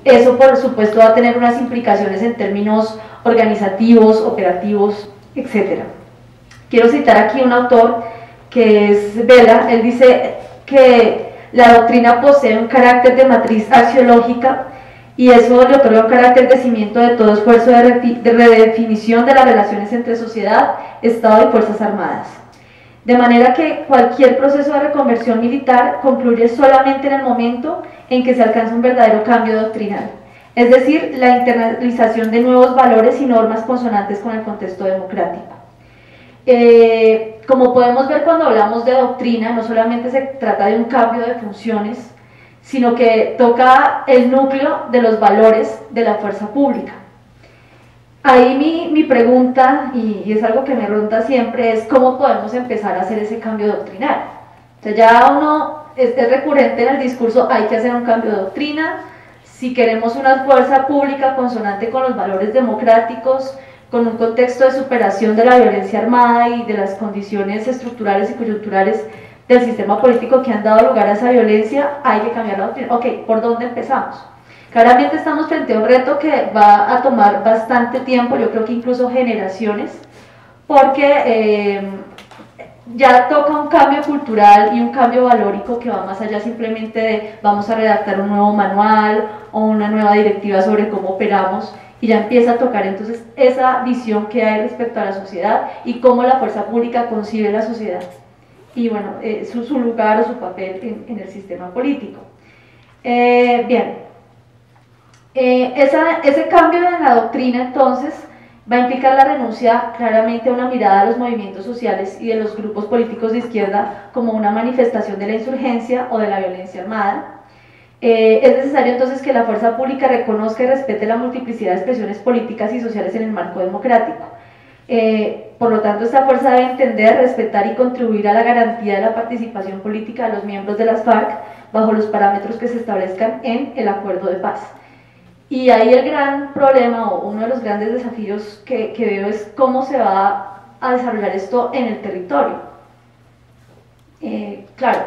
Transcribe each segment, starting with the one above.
eso por supuesto va a tener unas implicaciones en términos organizativos, operativos, etc. Quiero citar aquí un autor que es Vela. Él dice que la doctrina posee un carácter de matriz axiológica y eso le otorga un carácter de cimiento de todo esfuerzo de redefinición de las relaciones entre sociedad, Estado y Fuerzas Armadas. De manera que cualquier proceso de reconversión militar concluye solamente en el momento en que se alcanza un verdadero cambio doctrinal, es decir, la internalización de nuevos valores y normas consonantes con el contexto democrático. Como podemos ver cuando hablamos de doctrina, no solamente se trata de un cambio de funciones, sino que toca el núcleo de los valores de la fuerza pública. Ahí mi pregunta, y es algo que me ronda siempre, es cómo podemos empezar a hacer ese cambio doctrinal. O sea, ya uno es recurrente en el discurso, hay que hacer un cambio de doctrina, si queremos una fuerza pública consonante con los valores democráticos, con un contexto de superación de la violencia armada y de las condiciones estructurales y coyunturales del sistema político que han dado lugar a esa violencia, hay que cambiar la doctrina. Ok, ¿por dónde empezamos? Claramente estamos frente a un reto que va a tomar bastante tiempo, yo creo que incluso generaciones, porque ya toca un cambio cultural y un cambio valórico que va más allá simplemente de vamos a redactar un nuevo manual o una nueva directiva sobre cómo operamos, y ya empieza a tocar entonces esa visión que hay respecto a la sociedad y cómo la fuerza pública concibe la sociedad y bueno, su lugar o su papel en el sistema político. Bien. Ese cambio en la doctrina entonces va a implicar la renuncia claramente a una mirada a los movimientos sociales y de los grupos políticos de izquierda como una manifestación de la insurgencia o de la violencia armada. Es necesario entonces que la fuerza pública reconozca y respete la multiplicidad de expresiones políticas y sociales en el marco democrático. Por lo tanto, esta fuerza debe entender, respetar y contribuir a la garantía de la participación política de los miembros de las FARC bajo los parámetros que se establezcan en el acuerdo de paz. Y ahí el gran problema o uno de los grandes desafíos que veo es cómo se va a desarrollar esto en el territorio. Claro,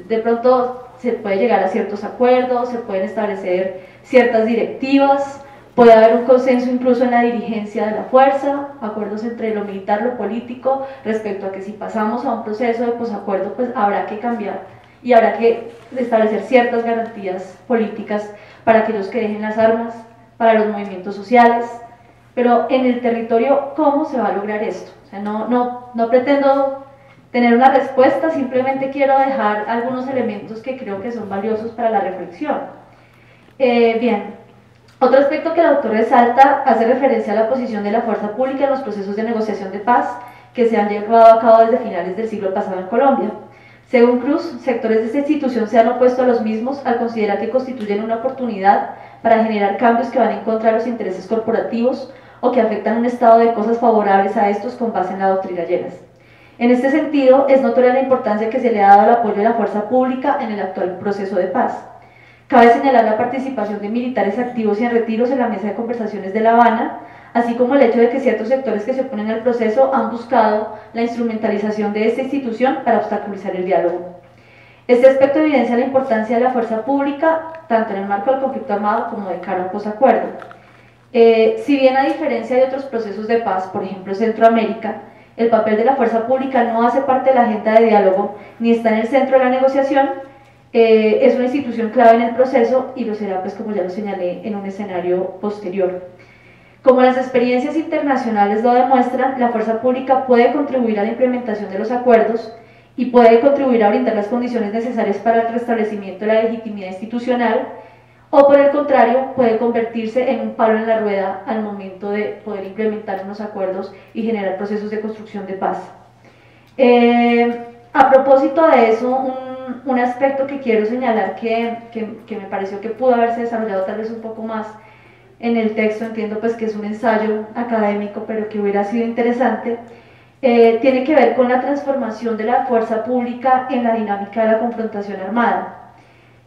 de pronto se puede llegar a ciertos acuerdos, se pueden establecer ciertas directivas, puede haber un consenso incluso en la dirigencia de la fuerza, acuerdos entre lo militar, lo político, respecto a que si pasamos a un proceso de posacuerdo, pues habrá que cambiar y habrá que establecer ciertas garantías políticas para aquellos que dejen las armas, para los movimientos sociales, pero en el territorio, ¿cómo se va a lograr esto? O sea, no pretendo tener una respuesta, simplemente quiero dejar algunos elementos que creo que son valiosos para la reflexión. Bien, otro aspecto que el autor resalta hace referencia a la posición de la fuerza pública en los procesos de negociación de paz que se han llevado a cabo desde finales del siglo pasado en Colombia. Según Cruz, sectores de esta institución se han opuesto a los mismos al considerar que constituyen una oportunidad para generar cambios que van en contra de los intereses corporativos o que afectan un estado de cosas favorables a estos con base en la doctrina Lleras. En este sentido, es notoria la importancia que se le ha dado al apoyo de la fuerza pública en el actual proceso de paz. Cabe señalar la participación de militares activos y en retiros en la mesa de conversaciones de La Habana, así como el hecho de que ciertos sectores que se oponen al proceso han buscado la instrumentalización de esta institución para obstaculizar el diálogo. Este aspecto evidencia la importancia de la fuerza pública, tanto en el marco del conflicto armado como de cara a un posacuerdo. Si bien a diferencia de otros procesos de paz, por ejemplo Centroamérica, el papel de la fuerza pública no hace parte de la agenda de diálogo ni está en el centro de la negociación, es una institución clave en el proceso y lo será, pues como ya lo señalé, en un escenario posterior. Como las experiencias internacionales lo demuestran, la fuerza pública puede contribuir a la implementación de los acuerdos y puede contribuir a brindar las condiciones necesarias para el restablecimiento de la legitimidad institucional, o por el contrario, puede convertirse en un palo en la rueda al momento de poder implementar unos acuerdos y generar procesos de construcción de paz. A propósito de eso, un aspecto que quiero señalar que me pareció que pudo haberse desarrollado tal vez un poco más en el texto, entiendo pues que es un ensayo académico, pero que hubiera sido interesante, tiene que ver con la transformación de la fuerza pública en la dinámica de la confrontación armada.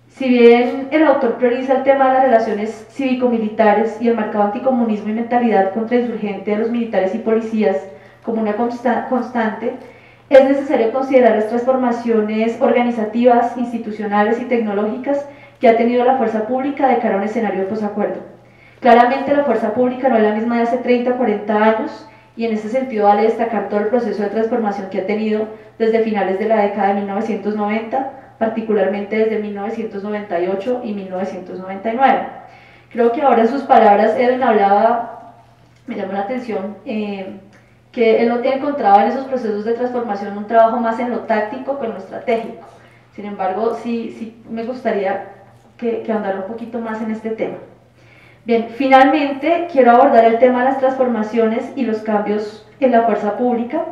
Si bien el autor prioriza el tema de las relaciones cívico-militares y el marcado anticomunismo y mentalidad contrainsurgente de los militares y policías como una constante, es necesario considerar las transformaciones organizativas, institucionales y tecnológicas que ha tenido la fuerza pública de cara a un escenario de posacuerdo. Claramente la fuerza pública no es la misma de hace 30 o 40 años, y en ese sentido vale destacar todo el proceso de transformación que ha tenido desde finales de la década de 1990, particularmente desde 1998 y 1999. Creo que ahora en sus palabras Edwin hablaba, me llamó la atención, que él no encontraba en esos procesos de transformación un trabajo más en lo táctico que en lo estratégico. Sin embargo, sí me gustaría que ahondara un poquito más en este tema. Bien, finalmente quiero abordar el tema de las transformaciones y los cambios en la fuerza pública.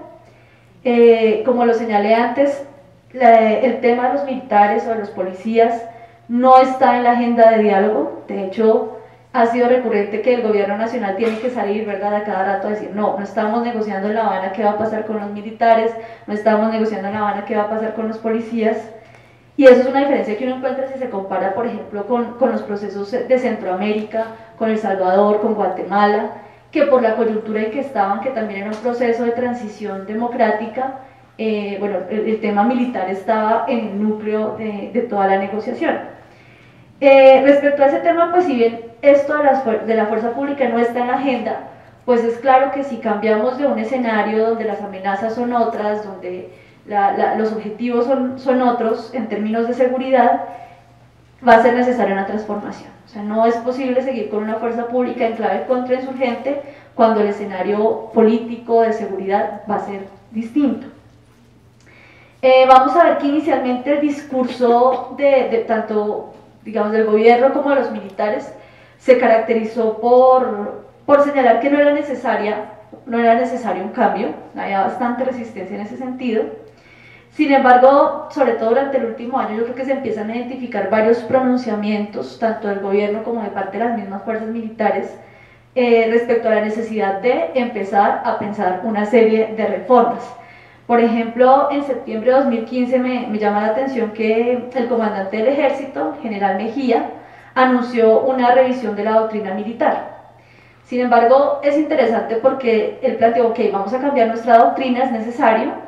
Como lo señalé antes, el tema de los militares o de los policías no está en la agenda de diálogo. De hecho, ha sido recurrente que el gobierno nacional tiene que salir, ¿verdad?, a cada rato a decir, no estamos negociando en La Habana qué va a pasar con los militares, no estamos negociando en La Habana qué va a pasar con los policías. Y eso es una diferencia que uno encuentra si se compara, por ejemplo, con los procesos de Centroamérica, con El Salvador, con Guatemala, que por la coyuntura en que estaban, que también era un proceso de transición democrática, bueno, el tema militar estaba en el núcleo de toda la negociación. Respecto a ese tema, pues si bien esto de la fuerza pública no está en la agenda, pues es claro que si cambiamos de un escenario donde las amenazas son otras, donde los objetivos son otros en términos de seguridad, va a ser necesaria una transformación. O sea, no es posible seguir con una fuerza pública en clave contrainsurgente cuando el escenario político de seguridad va a ser distinto. Vamos a ver que inicialmente el discurso de tanto, digamos, del gobierno como de los militares se caracterizó por señalar que no era necesario un cambio, había bastante resistencia en ese sentido. Sin embargo, sobre todo durante el último año, yo creo que se empiezan a identificar varios pronunciamientos, tanto del gobierno como de parte de las mismas fuerzas militares, respecto a la necesidad de empezar a pensar una serie de reformas. Por ejemplo, en septiembre de 2015 me llama la atención que el comandante del ejército, general Mejía, anunció una revisión de la doctrina militar. Sin embargo, es interesante porque él planteó, ok, vamos a cambiar nuestra doctrina, es necesario.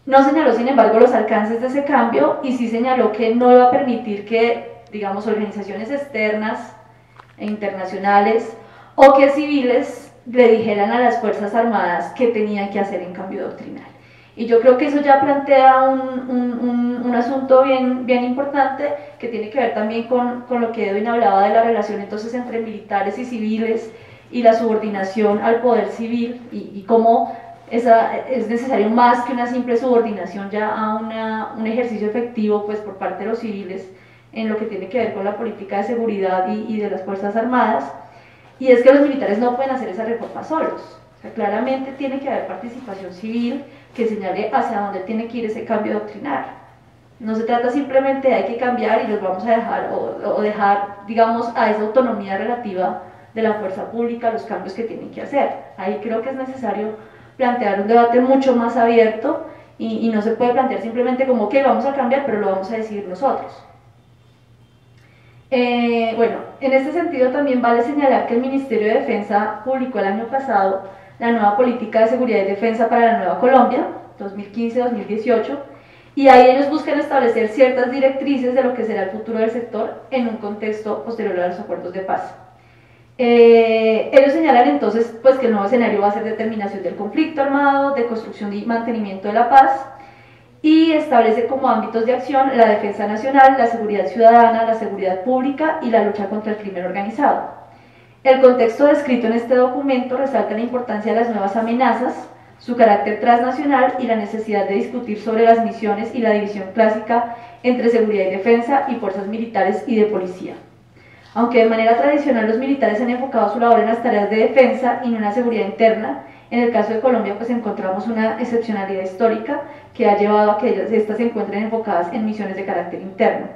No señaló, sin embargo, los alcances de ese cambio y sí señaló que no iba a permitir que, digamos, organizaciones externas e internacionales o que civiles le dijeran a las Fuerzas Armadas qué tenían que hacer en cambio doctrinal. Y yo creo que eso ya plantea un asunto bien importante que tiene que ver también con lo que Edwin hablaba de la relación entonces entre militares y civiles y la subordinación al poder civil y cómo es necesario más que una simple subordinación ya a un ejercicio efectivo pues, por parte de los civiles en lo que tiene que ver con la política de seguridad y de las Fuerzas Armadas. Y es que los militares no pueden hacer esa reforma solos. O sea, claramente tiene que haber participación civil que señale hacia dónde tiene que ir ese cambio doctrinal. No se trata simplemente de hay que cambiar y los vamos a dejar, o dejar, digamos, a esa autonomía relativa de la fuerza pública los cambios que tienen que hacer. Ahí creo que es necesario plantear un debate mucho más abierto y no se puede plantear simplemente como que vamos a cambiar, pero lo vamos a decidir nosotros. Bueno, en este sentido también vale señalar que el Ministerio de Defensa publicó el año pasado la nueva política de seguridad y defensa para la Nueva Colombia, 2015-2018, y ahí ellos buscan establecer ciertas directrices de lo que será el futuro del sector en un contexto posterior a los acuerdos de paz. Ellos señalan entonces pues, que el nuevo escenario va a ser determinación del conflicto armado, de construcción y mantenimiento de la paz, y establece como ámbitos de acción la defensa nacional, la seguridad ciudadana, la seguridad pública y la lucha contra el crimen organizado. El contexto descrito en este documento resalta la importancia de las nuevas amenazas, su carácter transnacional y la necesidad de discutir sobre las misiones y la división clásica entre seguridad y defensa y fuerzas militares y de policía. Aunque de manera tradicional los militares han enfocado su labor en las tareas de defensa y no en la seguridad interna, en el caso de Colombia pues encontramos una excepcionalidad histórica que ha llevado a que estas se encuentren enfocadas en misiones de carácter interno.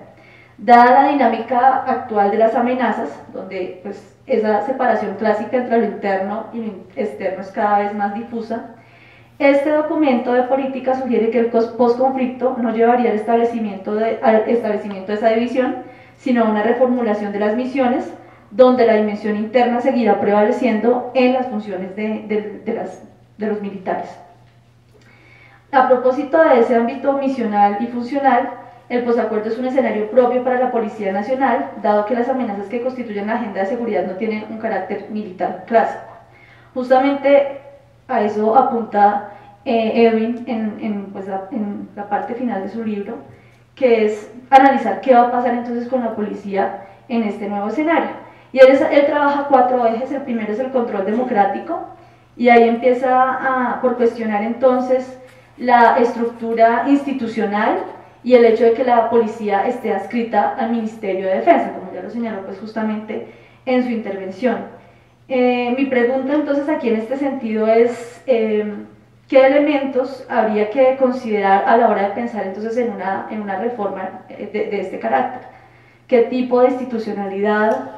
Dada la dinámica actual de las amenazas, donde pues, esa separación clásica entre lo interno y lo externo es cada vez más difusa, este documento de política sugiere que el postconflicto no llevaría al establecimiento de esa división, sino a una reformulación de las misiones, donde la dimensión interna seguirá prevaleciendo en las funciones de los militares. A propósito de ese ámbito misional y funcional, el posacuerdo es un escenario propio para la Policía Nacional, dado que las amenazas que constituyen la agenda de seguridad no tienen un carácter militar clásico. Justamente a eso apunta Edwin en la parte final de su libro, que es analizar qué va a pasar entonces con la policía en este nuevo escenario. Y él trabaja 4 ejes. El primero es el control democrático, y ahí empieza por cuestionar entonces la estructura institucional y el hecho de que la policía esté adscrita al Ministerio de Defensa, como ya lo señaló pues justamente en su intervención. Mi pregunta entonces aquí en este sentido es ¿qué elementos habría que considerar a la hora de pensar entonces en una reforma de este carácter? ¿Qué tipo de institucionalidad?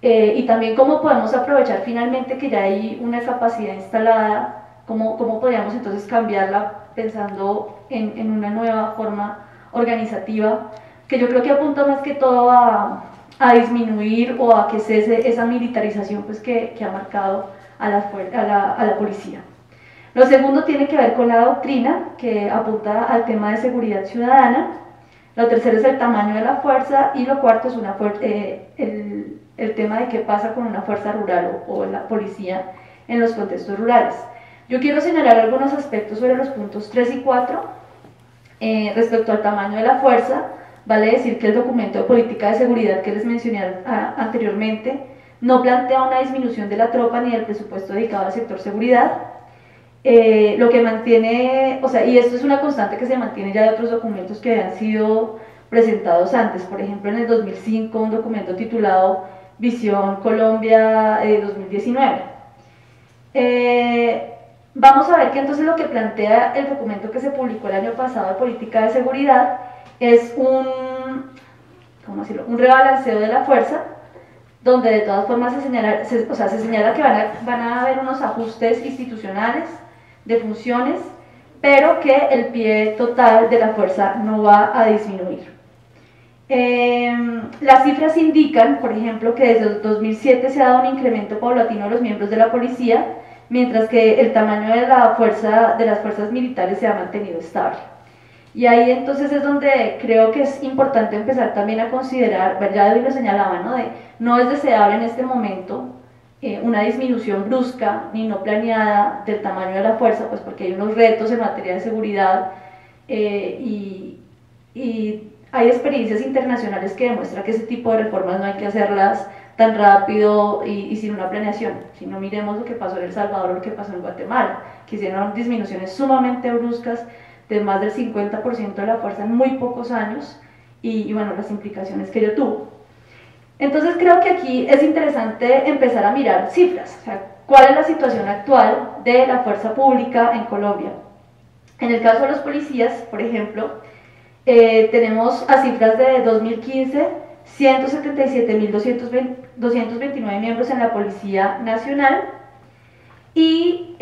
Y también cómo podemos aprovechar finalmente que ya hay una capacidad instalada, cómo podríamos entonces cambiarla pensando en una nueva forma organizativa, que yo creo que apunta más que todo a disminuir o a que cese esa militarización pues, que ha marcado a la policía. Lo segundo tiene que ver con la doctrina, que apunta al tema de seguridad ciudadana. Lo tercero es el tamaño de la fuerza, y lo cuarto es el tema de qué pasa con una fuerza rural o la policía en los contextos rurales. Yo quiero señalar algunos aspectos sobre los puntos 3 y 4. Respecto al tamaño de la fuerza, vale decir que el documento de política de seguridad que les mencioné anteriormente no plantea una disminución de la tropa ni del presupuesto dedicado al sector seguridad. Lo que mantiene, y esto es una constante que se mantiene ya de otros documentos que han sido presentados antes. Por ejemplo, en el 2005 un documento titulado Visión Colombia 2019. Vamos a ver que entonces lo que plantea el documento que se publicó el año pasado de política de seguridad es un rebalanceo de la fuerza, donde de todas formas se señala que van a haber unos ajustes institucionales de funciones, pero que el pie total de la fuerza no va a disminuir. Las cifras indican, por ejemplo, que desde el 2007 se ha dado un incremento paulatino de los miembros de la policía, mientras que el tamaño de las fuerzas militares se ha mantenido estable. Y ahí entonces es donde creo que es importante empezar también a considerar, ya David lo señalaba, no es deseable en este momento una disminución brusca ni no planeada del tamaño de la fuerza, pues porque hay unos retos en materia de seguridad y hay experiencias internacionales que demuestran que ese tipo de reformas no hay que hacerlas tan rápido y sin una planeación. Si no, miremos lo que pasó en El Salvador o lo que pasó en Guatemala, que hicieron disminuciones sumamente bruscas de más del 50% de la fuerza en muy pocos años y bueno, las implicaciones que ello tuvo. Entonces creo que aquí es interesante empezar a mirar cifras, cuál es la situación actual de la fuerza pública en Colombia. En el caso de los policías, por ejemplo, tenemos a cifras de 2015 177.229 miembros en la Policía Nacional, y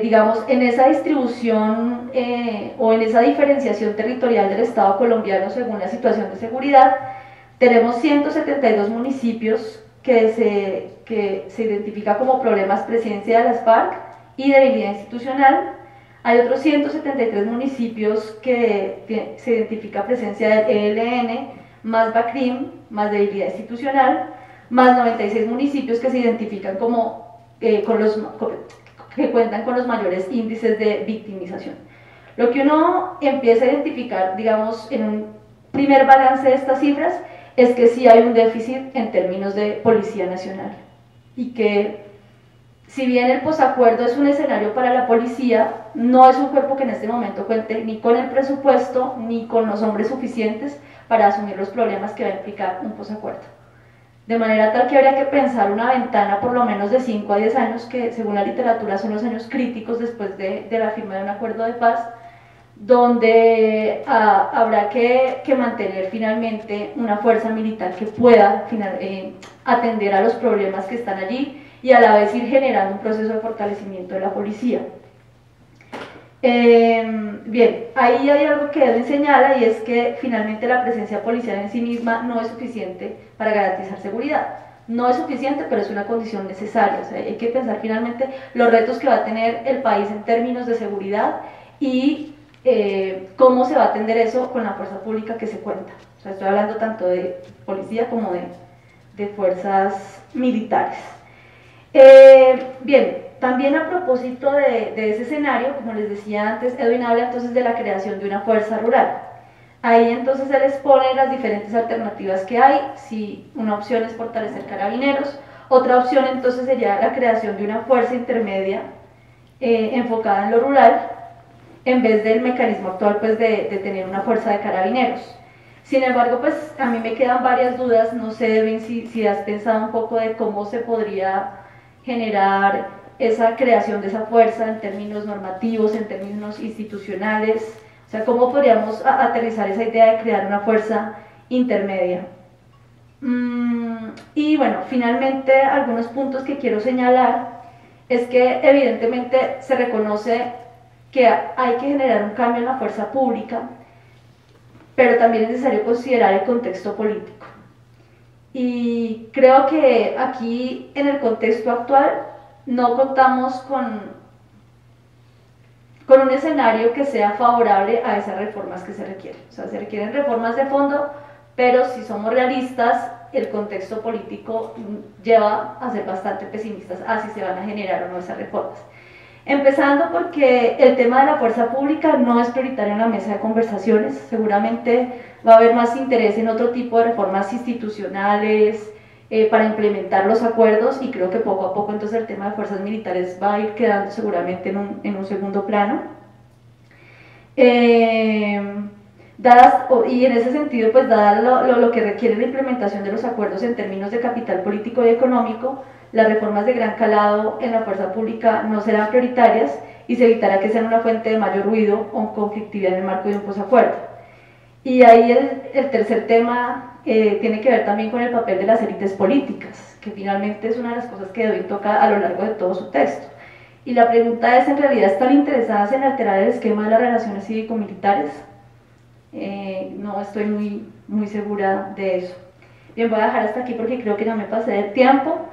digamos en esa distribución o en esa diferenciación territorial del Estado colombiano según la situación de seguridad, tenemos 172 municipios que se identifica como problemas presencia de las FARC y debilidad institucional. Hay otros 173 municipios que se identifica presencia del ELN, más BACRIM, más debilidad institucional, más 96 municipios que se identifican como que cuentan con los mayores índices de victimización. Lo que uno empieza a identificar, digamos, en un primer balance de estas cifras, es que sí hay un déficit en términos de Policía Nacional, y que si bien el posacuerdo es un escenario para la policía, no es un cuerpo que en este momento cuente ni con el presupuesto ni con los hombres suficientes para asumir los problemas que va a implicar un posacuerdo. De manera tal que habría que pensar una ventana por lo menos de 5 a 10 años, que según la literatura son los años críticos después de la firma de un acuerdo de paz, donde habrá que mantener finalmente una fuerza militar que pueda atender a los problemas que están allí y a la vez ir generando un proceso de fortalecimiento de la policía. Bien, ahí hay algo que Edwin señala, y es que finalmente la presencia policial en sí misma no es suficiente para garantizar seguridad. No es suficiente, pero es una condición necesaria. O sea, hay que pensar finalmente los retos que va a tener el país en términos de seguridad y cómo se va a atender eso con la fuerza pública que se cuenta. O sea, estoy hablando tanto de policía como de fuerzas militares. Bien, también a propósito de ese escenario, como les decía antes, Edwin habla entonces de la creación de una fuerza rural. Ahí entonces él expone las diferentes alternativas que hay. Si una opción es fortalecer carabineros, otra opción entonces sería la creación de una fuerza intermedia enfocada en lo rural, en vez del mecanismo actual pues de tener una fuerza de carabineros. Sin embargo, pues a mí me quedan varias dudas, no sé, Edwin, si has pensado un poco de cómo se podría generar esa creación de esa fuerza en términos normativos, en términos institucionales, o sea, cómo podríamos aterrizar esa idea de crear una fuerza intermedia. Y bueno, finalmente algunos puntos que quiero señalar es que evidentemente se reconoce que hay que generar un cambio en la fuerza pública, pero también es necesario considerar el contexto político. Y creo que aquí, en el contexto actual, no contamos con un escenario que sea favorable a esas reformas que se requieren. O sea, se requieren reformas de fondo, pero si somos realistas, el contexto político lleva a ser bastante pesimistas a si se van a generar o no esas reformas. Empezando porque el tema de la fuerza pública no es prioritario en la mesa de conversaciones, seguramente va a haber más interés en otro tipo de reformas institucionales para implementar los acuerdos, y creo que poco a poco entonces el tema de fuerzas militares va a ir quedando seguramente en un segundo plano. Y en ese sentido, pues dada lo que requiere la implementación de los acuerdos en términos de capital político y económico, las reformas de gran calado en la fuerza pública no serán prioritarias y se evitará que sean una fuente de mayor ruido o conflictividad en el marco de un posacuerdo. Y ahí el tercer tema tiene que ver también con el papel de las élites políticas, que finalmente es una de las cosas que Edwin toca a lo largo de todo su texto. Y la pregunta es, ¿en realidad están interesadas en alterar el esquema de las relaciones cívico-militares? No estoy muy segura de eso. Bien, voy a dejar hasta aquí porque creo que ya me pasé del tiempo.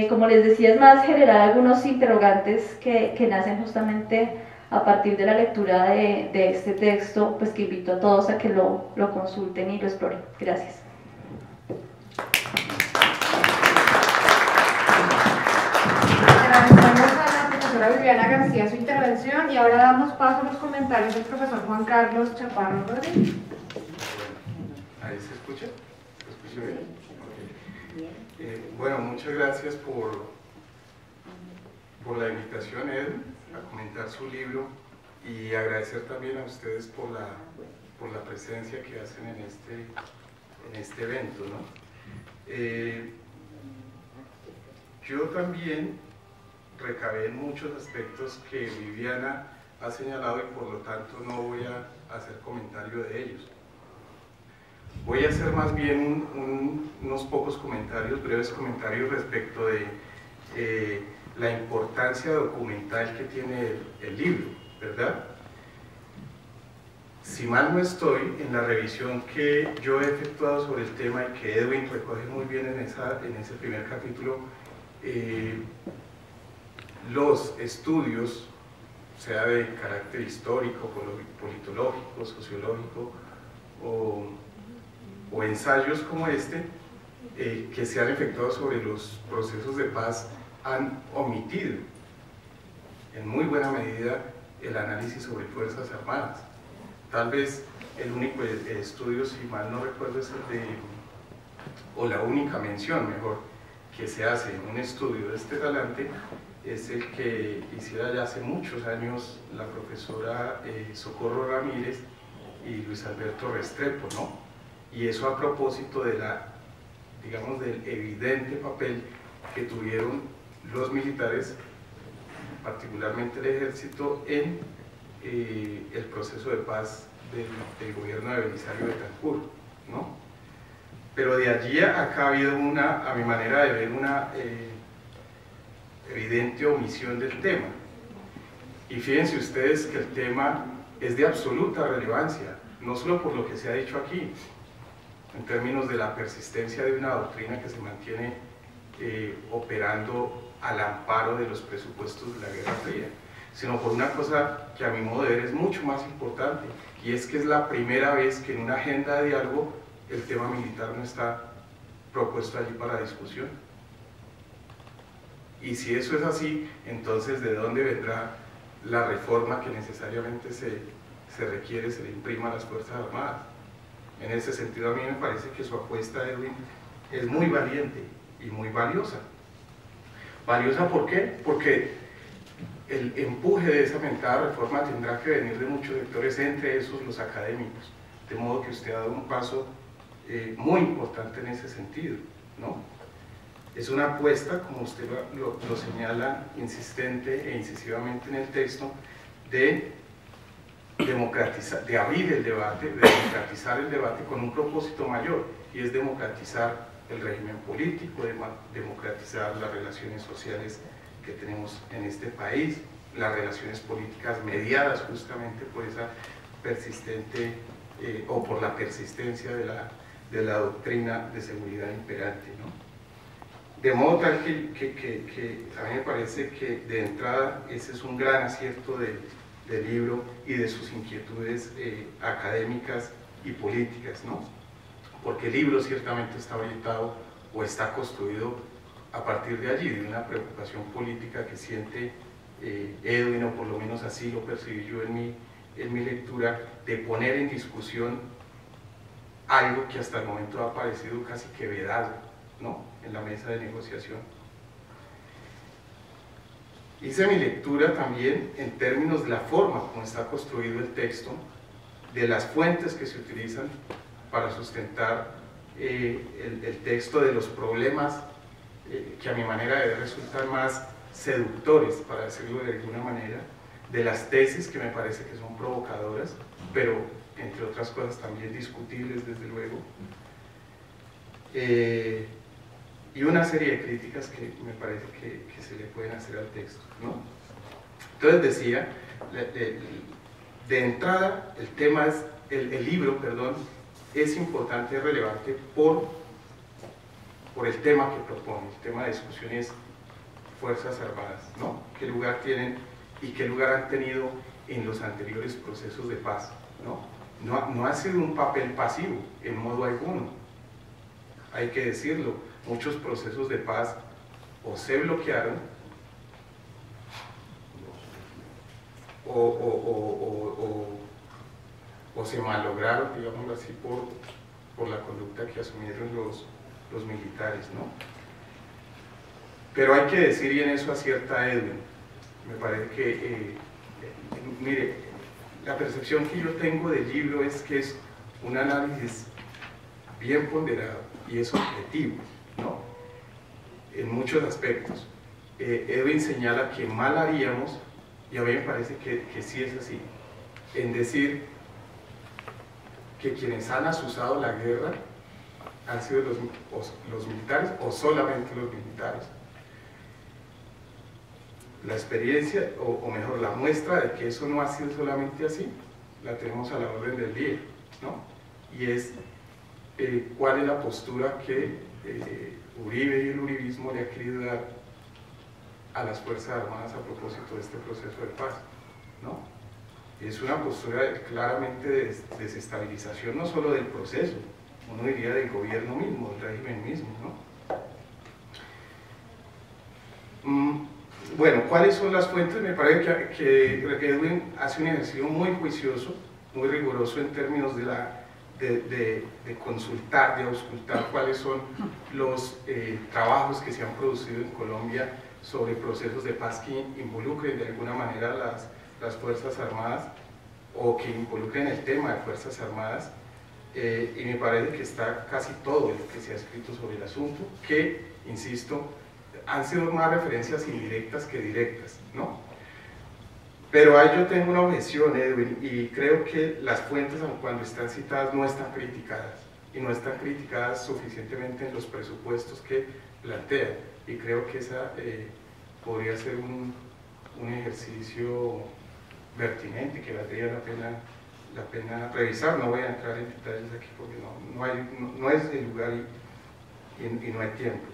Como les decía, es más generar algunos interrogantes que nacen justamente a partir de la lectura de este texto, pues que invito a todos a que lo consulten y lo exploren. Gracias. Agradecemos a la profesora Viviana García su intervención y ahora damos paso a los comentarios del profesor Juan Carlos Chaparro Rodríguez. ¿Ahí se escucha? ¿Se escucha bien? Bueno, muchas gracias por la invitación, Ed, a comentar su libro, y agradecer también a ustedes por la presencia que hacen en este evento, ¿no? Yo también recabé muchos aspectos que Viviana ha señalado y por lo tanto no voy a hacer comentario de ellos. Voy a hacer más bien unos pocos comentarios, breves comentarios respecto de la importancia documental que tiene el libro, ¿verdad? Si mal no estoy, en la revisión que yo he efectuado sobre el tema y que Edwin recoge muy bien en ese primer capítulo, los estudios, sea de carácter histórico, politológico, sociológico o ensayos como este, que se han efectuado sobre los procesos de paz, han omitido en muy buena medida el análisis sobre Fuerzas Armadas. Tal vez el único estudio, si mal no recuerdo, es o la única mención, mejor, que se hace en un estudio de este talante, es el que hiciera ya hace muchos años la profesora Socorro Ramírez y Luis Alberto Restrepo, ¿no? Y eso a propósito del evidente papel que tuvieron los militares, particularmente el ejército, en el proceso de paz del gobierno de Belisario Betancur, ¿no? Pero de allí acá ha habido a mi manera de ver, una evidente omisión del tema. Y fíjense ustedes que el tema es de absoluta relevancia, no solo por lo que se ha dicho aquí, en términos de la persistencia de una doctrina que se mantiene operando al amparo de los presupuestos de la Guerra Fría, sino por una cosa que a mi modo de ver es mucho más importante, y es que es la primera vez que en una agenda de diálogo el tema militar no está propuesto allí para discusión. Y si eso es así, entonces ¿de dónde vendrá la reforma que necesariamente se requiere, se le imprima a las Fuerzas Armadas? En ese sentido a mí me parece que su apuesta, Edwin, es muy valiente y muy valiosa. ¿Valiosa por qué? Porque el empuje de esa mentada reforma tendrá que venir de muchos sectores, entre esos los académicos, de modo que usted ha dado un paso muy importante en ese sentido, ¿no? Es una apuesta, como usted lo señala insistente e incisivamente en el texto, de democratizar, de abrir el debate, de democratizar el debate con un propósito mayor, y es democratizar el régimen político, democratizar las relaciones sociales que tenemos en este país, las relaciones políticas mediadas justamente por esa persistente o por la persistencia de la doctrina de seguridad imperante, ¿no? De modo tal que a mí me parece que de entrada ese es un gran acierto del libro y de sus inquietudes académicas y políticas, ¿no? Porque el libro ciertamente está orientado o está construido a partir de allí, de una preocupación política que siente Edwin, o por lo menos así lo percibí yo en mi lectura, de poner en discusión algo que hasta el momento ha parecido casi que vedado, ¿no?, en la mesa de negociación. Hice mi lectura también en términos de la forma como está construido el texto, de las fuentes que se utilizan para sustentar el texto, de los problemas que a mi manera de ver resultan más seductores, para decirlo de alguna manera, de las tesis que me parece que son provocadoras, pero entre otras cosas también discutibles desde luego, y una serie de críticas que me parece que se le pueden hacer al texto, ¿no? Entonces decía, de entrada el tema es, el libro, perdón, es importante, es relevante por el tema que propone, el tema de discusiones Fuerzas Armadas, ¿no? ¿Qué lugar tienen y qué lugar han tenido en los anteriores procesos de paz, ¿no? No ha sido un papel pasivo, en modo alguno, hay que decirlo. Muchos procesos de paz o se bloquearon o se malograron, digámoslo así, por la conducta que asumieron los militares, ¿no? Pero hay que decir, y en eso acierta Edwin, me parece que, mire, la percepción que yo tengo del libro es que es un análisis bien ponderado y es objetivo, ¿no?, en muchos aspectos. Edwin señala que mal haríamos, y a mí me parece que sí es así, en decir que quienes han azuzado la guerra han sido los militares o solamente los militares. La experiencia, o mejor, la muestra de que eso no ha sido solamente así, la tenemos a la orden del día, ¿no? Y es cuál es la postura que Uribe y el uribismo le ha querido dar a las Fuerzas Armadas a propósito de este proceso de paz, ¿no? Es una postura claramente de desestabilización, no solo del proceso, uno diría del gobierno mismo, del régimen mismo, ¿no? Bueno, ¿cuáles son las fuentes? Me parece que Edwin hace un ejercicio muy juicioso, muy riguroso en términos de consultar, de auscultar cuáles son los trabajos que se han producido en Colombia sobre procesos de paz que involucren de alguna manera las Fuerzas Armadas, o que involucren el tema de Fuerzas Armadas, y me parece que está casi todo lo que se ha escrito sobre el asunto, que, insisto, han sido más referencias indirectas que directas, ¿no? Pero ahí yo tengo una objeción, Edwin, y creo que las fuentes, aun cuando están citadas, no están criticadas, y no están criticadas suficientemente en los presupuestos que plantean, y creo que esa podría ser un ejercicio pertinente que valdría la pena revisar. No voy a entrar en detalles aquí porque no es el lugar y no hay tiempo.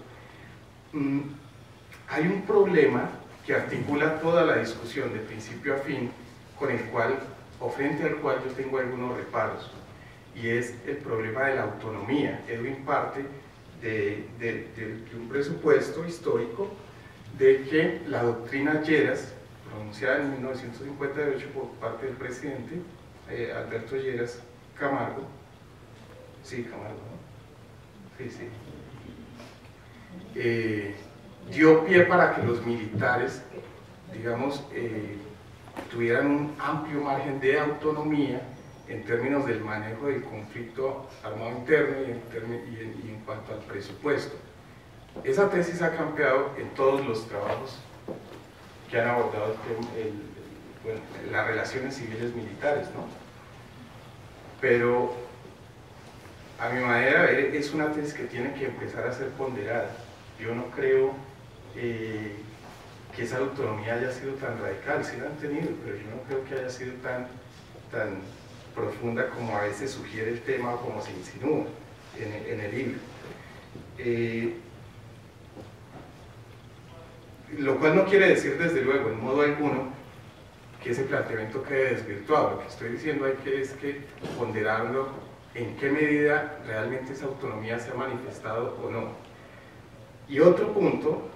Hay un problema que articula toda la discusión de principio a fin, con el cual, o frente al cual yo tengo algunos reparos, y es el problema de la autonomía. Edwin parte de un presupuesto histórico de que la doctrina Lleras, pronunciada en 1958 por parte del presidente Alberto Lleras Camargo, sí, Camargo, ¿no? Sí, sí. Dio pie para que los militares, digamos, tuvieran un amplio margen de autonomía en términos del manejo del conflicto armado interno y en cuanto al presupuesto. Esa tesis ha campeado en todos los trabajos que han abordado bueno, las relaciones civiles militares, ¿no? Pero a mi manera de ver es una tesis que tiene que empezar a ser ponderada. Yo no creo que esa autonomía haya sido tan radical, sí la han tenido, pero yo no creo que haya sido tan profunda como a veces sugiere el tema o como se insinúa en el libro. Lo cual no quiere decir desde luego en modo alguno que ese planteamiento quede desvirtuado. Lo que estoy diciendo es que ponderarlo en qué medida realmente esa autonomía se ha manifestado o no. Y otro punto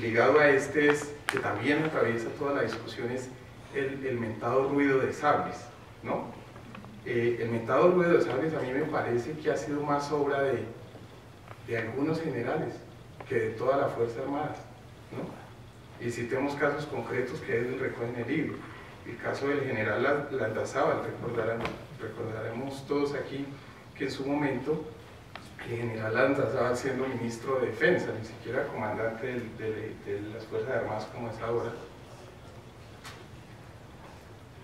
ligado a este es que también atraviesa toda la discusión es el mentado ruido de sables, ¿no? El mentado ruido de sables a mí me parece que ha sido más obra de algunos generales que de toda la Fuerza Armada, ¿no? Y citemos casos concretos que él recoge en el libro. El caso del general Landazábal, recordaremos todos aquí que en su momento el general Landazábal, siendo ministro de Defensa, ni siquiera comandante de las Fuerzas Armadas como es ahora,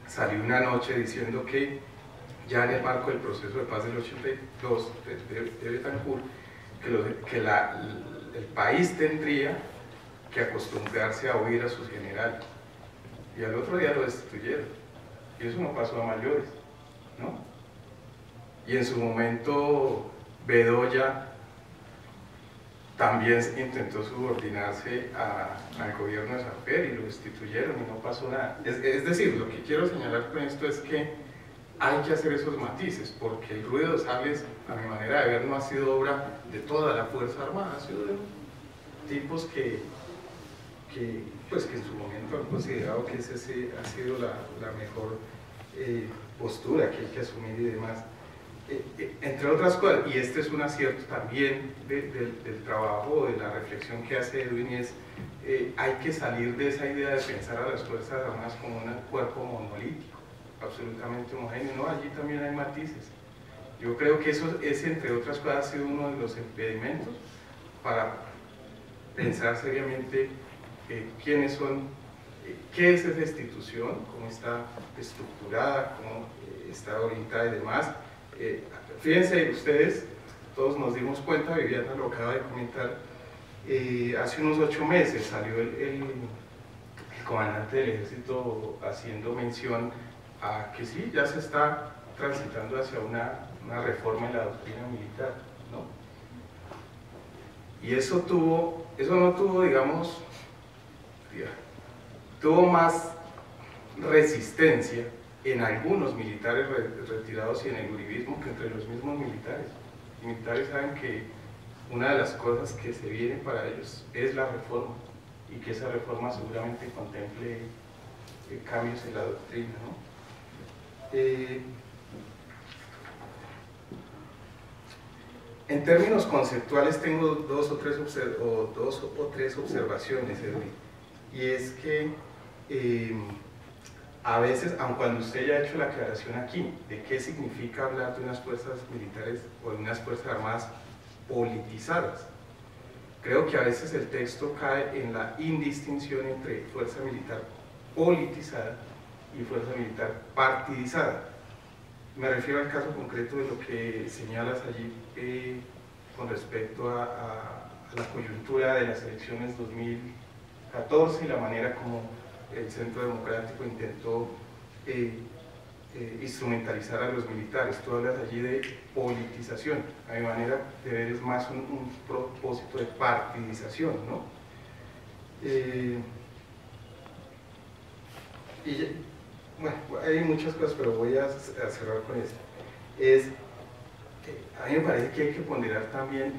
salió una noche diciendo que ya en el marco del proceso de paz del 82 de Betancourt, que el país tendría que acostumbrarse a oír a sus generales, y al otro día lo destituyeron, y eso no pasó a mayores, ¿no? Y en su momento Bedoya también intentó subordinarse al gobierno de Samper y lo destituyeron y no pasó nada. Es decir, lo que quiero señalar con esto es que hay que hacer esos matices, porque el ruido de sables, a mi manera de ver, no ha sido obra de toda la Fuerza Armada, ha sido de tipos que en su momento han considerado que esa ha sido la mejor postura que hay que asumir y demás. Entre otras cosas, y este es un acierto también del trabajo, de la reflexión que hace Edwin, hay que salir de esa idea de pensar a las Fuerzas Armadas como un cuerpo monolítico, absolutamente homogéneo. No, allí también hay matices. Yo creo que eso entre otras cosas, ha sido uno de los impedimentos para pensar seriamente quiénes son, qué es esa institución, cómo está estructurada, cómo está orientada y demás. Fíjense ustedes, todos nos dimos cuenta, Viviana lo acaba de comentar, hace unos 8 meses salió el comandante del ejército haciendo mención a que sí, ya se está transitando hacia una reforma en la doctrina militar, ¿no? Y eso no tuvo, digamos, tuvo más resistencia en algunos militares retirados y en el uribismo que entre los mismos militares. Los militares saben que una de las cosas que se viene para ellos es la reforma, y que esa reforma seguramente contemple cambios en la doctrina, ¿no? En términos conceptuales tengo dos o tres observaciones, Edwin, y es que a veces, aun cuando usted ya ha hecho la aclaración aquí de qué significa hablar de unas fuerzas militares o de unas fuerzas armadas politizadas, creo que a veces el texto cae en la indistinción entre fuerza militar politizada y fuerza militar partidizada. Me refiero al caso concreto de lo que señalas allí con respecto a la coyuntura de las elecciones 2014 y la manera como el Centro Democrático intentó instrumentalizar a los militares. Tú hablas allí de politización, a mi manera de ver es más un propósito de partidización, ¿no? Bueno, hay muchas cosas, pero voy a cerrar con esto. A mí me parece que hay que ponderar también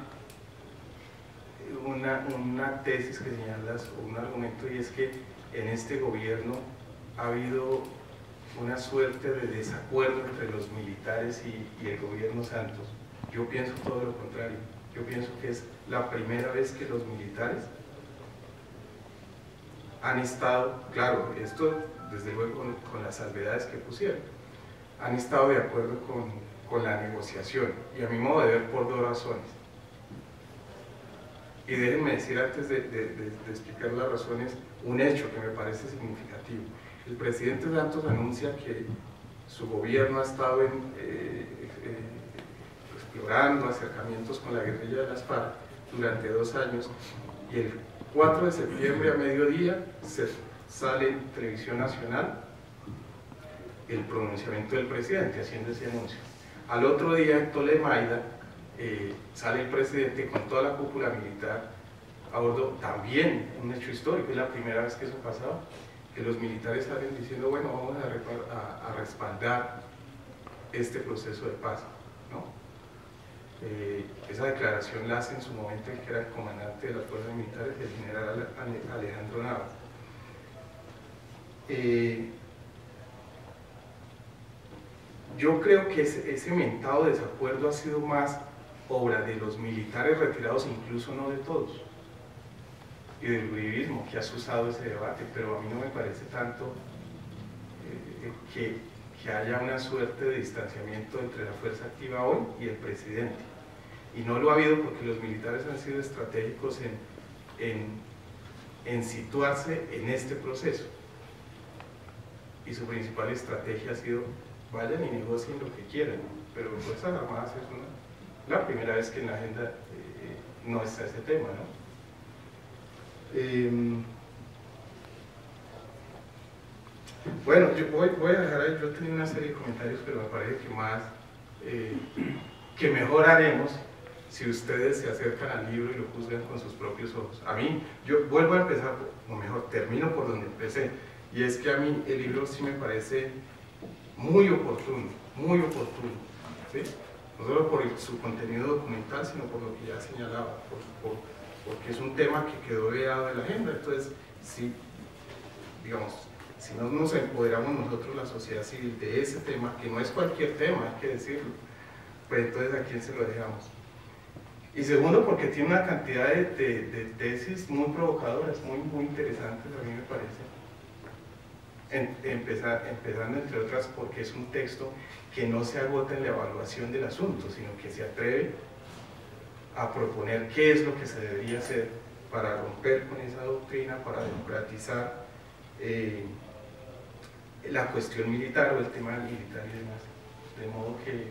una tesis que señalas, o un argumento, y es que en este gobierno ha habido una suerte de desacuerdo entre los militares y el gobierno Santos. Yo pienso todo lo contrario. Yo pienso que es la primera vez que los militares han estado, claro, esto desde luego con las salvedades que pusieron, han estado de acuerdo con la negociación, y a mi modo de ver por dos razones. Y déjenme decir, antes de explicar las razones, un hecho que me parece significativo. El presidente Santos anuncia que su gobierno ha estado explorando acercamientos con la guerrilla de las FARC durante 2 años, y el 4 de septiembre a mediodía se sale en Televisión Nacional el pronunciamiento del presidente haciendo ese anuncio. Al otro día en Tolemaida sale el presidente con toda la cúpula militar a bordo, también un hecho histórico, es la primera vez que eso pasaba, que los militares salen diciendo, bueno, vamos a respaldar este proceso de paz, ¿no? Esa declaración la hace en su momento el que era el comandante de las fuerzas militares, el general Alejandro Navas. Yo creo que ese mentado desacuerdo ha sido más obra de los militares retirados, incluso no de todos, y del uribismo que ha suscitado ese debate, pero a mí no me parece tanto que haya una suerte de distanciamiento entre la fuerza activa hoy y el presidente. Y no lo ha habido porque los militares han sido estratégicos en situarse en este proceso. Y su principal estrategia ha sido, vayan y negocien lo que quieran, pero las Fuerzas Armadas es la primera vez que en la agenda no está ese tema, ¿no? Bueno, yo voy a dejar ahí, yo tenía una serie de comentarios, pero me parece que más, que mejor haremos si ustedes se acercan al libro y lo juzgan con sus propios ojos. A mí, yo vuelvo a empezar, o mejor, termino por donde empecé, y es que a mí el libro sí me parece muy oportuno, ¿sí? No solo por su contenido documental, sino por lo que ya señalaba, porque es un tema que quedó veado de la agenda. Entonces, sí, digamos, si no nos empoderamos nosotros, la sociedad civil, de ese tema, que no es cualquier tema, hay que decirlo, pues entonces ¿a quién se lo dejamos? Y segundo, porque tiene una cantidad de tesis muy provocadoras, muy interesantes, a mí me parece. Empezando entre otras porque es un texto que no se agota en la evaluación del asunto, sino que se atreve a proponer qué es lo que se debería hacer para romper con esa doctrina, para democratizar la cuestión militar o el tema militar y demás. De modo que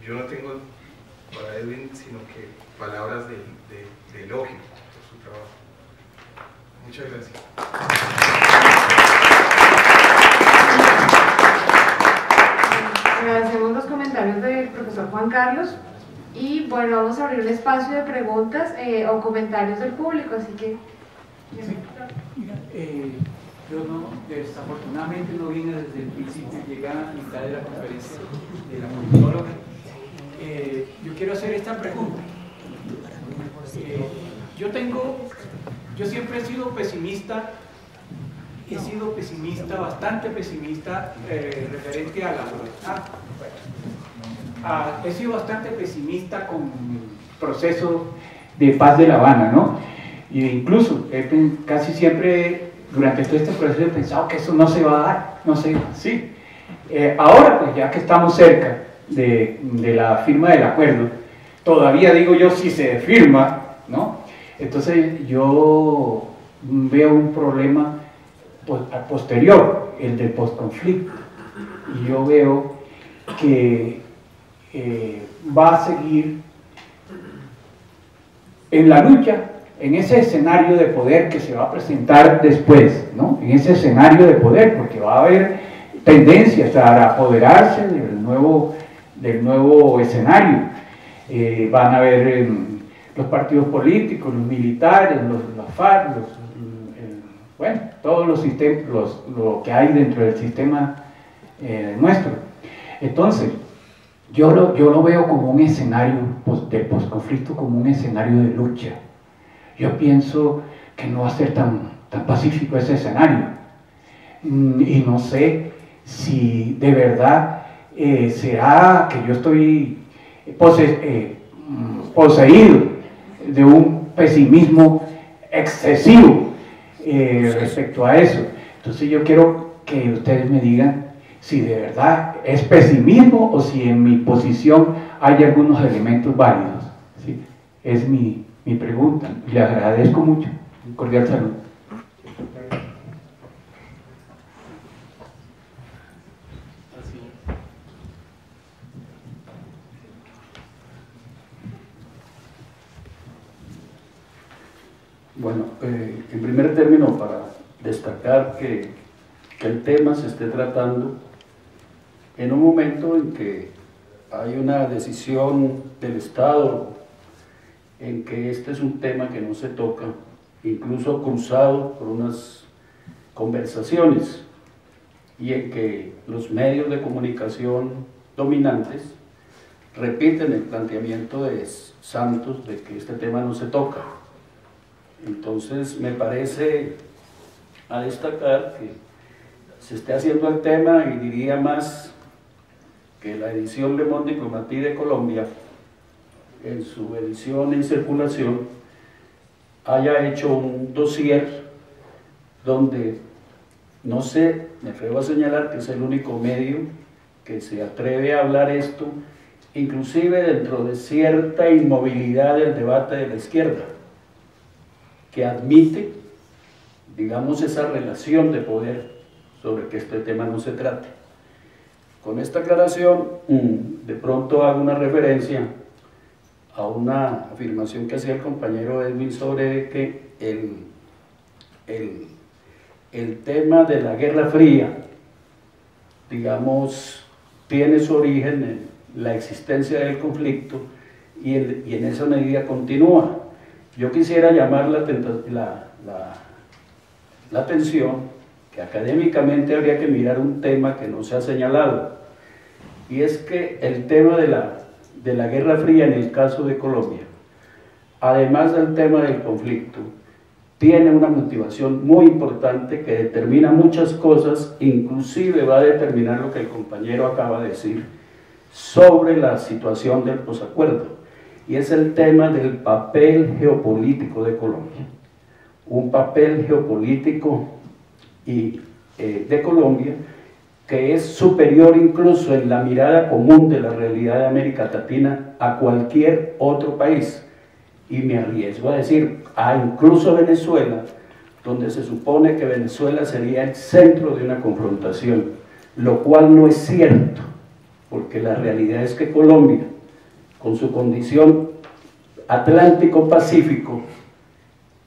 yo no tengo para Edwin sino que palabras de elogio por su trabajo. Muchas gracias. Agradecemos los comentarios del profesor Juan Carlos y bueno, vamos a abrir un espacio de preguntas o comentarios del público, así que... Yo desafortunadamente no vine desde el principio, llegué a la mitad de la conferencia de la politóloga. Yo quiero hacer esta pregunta. Yo siempre he sido pesimista, bastante pesimista referente a la libertad. He sido bastante pesimista con el proceso de paz de La Habana, ¿no? E incluso casi siempre durante todo este proceso he pensado que eso no se va a dar, no sé, sí. Ahora pues ya que estamos cerca de la firma del acuerdo, todavía digo yo si se firma, ¿no? Entonces yo veo un problema posterior, el del postconflicto, y yo veo que va a seguir en la lucha, en ese escenario de poder que se va a presentar después, ¿no? En ese escenario de poder, porque va a haber tendencias a apoderarse del nuevo escenario. Van a haber los partidos políticos, los militares, los FARC, bueno, todos los sistemas, lo que hay dentro del sistema nuestro. Entonces, yo lo veo como un escenario del posconflicto, como un escenario de lucha. Yo pienso que no va a ser tan pacífico ese escenario. Y no sé si de verdad será que yo estoy poseído de un pesimismo excesivo respecto a eso. Entonces yo quiero que ustedes me digan si de verdad es pesimismo o si en mi posición hay algunos elementos válidos, ¿sí? Es mi pregunta. Le agradezco mucho. Un cordial saludo. Bueno, en primer término, para destacar que el tema se esté tratando en un momento en que hay una decisión del Estado, en que este es un tema que no se toca, incluso cruzado por unas conversaciones, y en que los medios de comunicación dominantes repiten el planteamiento de Santos de que este tema no se toca. Entonces me parece a destacar que se esté haciendo el tema, y diría más que la edición Le Monde Diplomatique de Colombia, en su edición en circulación, haya hecho un dossier donde, no sé, me atrevo a señalar que es el único medio que se atreve a hablar esto, inclusive dentro de cierta inmovilidad del debate de la izquierda, que admite, digamos, esa relación de poder sobre que este tema no se trate. Con esta aclaración, de pronto hago una referencia a una afirmación que hacía el compañero Edwin sobre que el tema de la Guerra Fría, digamos, tiene su origen en la existencia del conflicto y en esa medida continúa. Yo quisiera llamar la atención que académicamente habría que mirar un tema que no se ha señalado, y es que el tema de la Guerra Fría en el caso de Colombia, además del tema del conflicto, tiene una motivación muy importante que determina muchas cosas, inclusive va a determinar lo que el compañero acaba de decir sobre la situación del posacuerdo, y es el tema del papel geopolítico de Colombia. Un papel geopolítico de Colombia que es superior incluso en la mirada común de la realidad de América Latina a cualquier otro país. Y me arriesgo a decir, incluso Venezuela, donde se supone que Venezuela sería el centro de una confrontación, lo cual no es cierto, porque la realidad es que Colombia, con su condición Atlántico-Pacífico,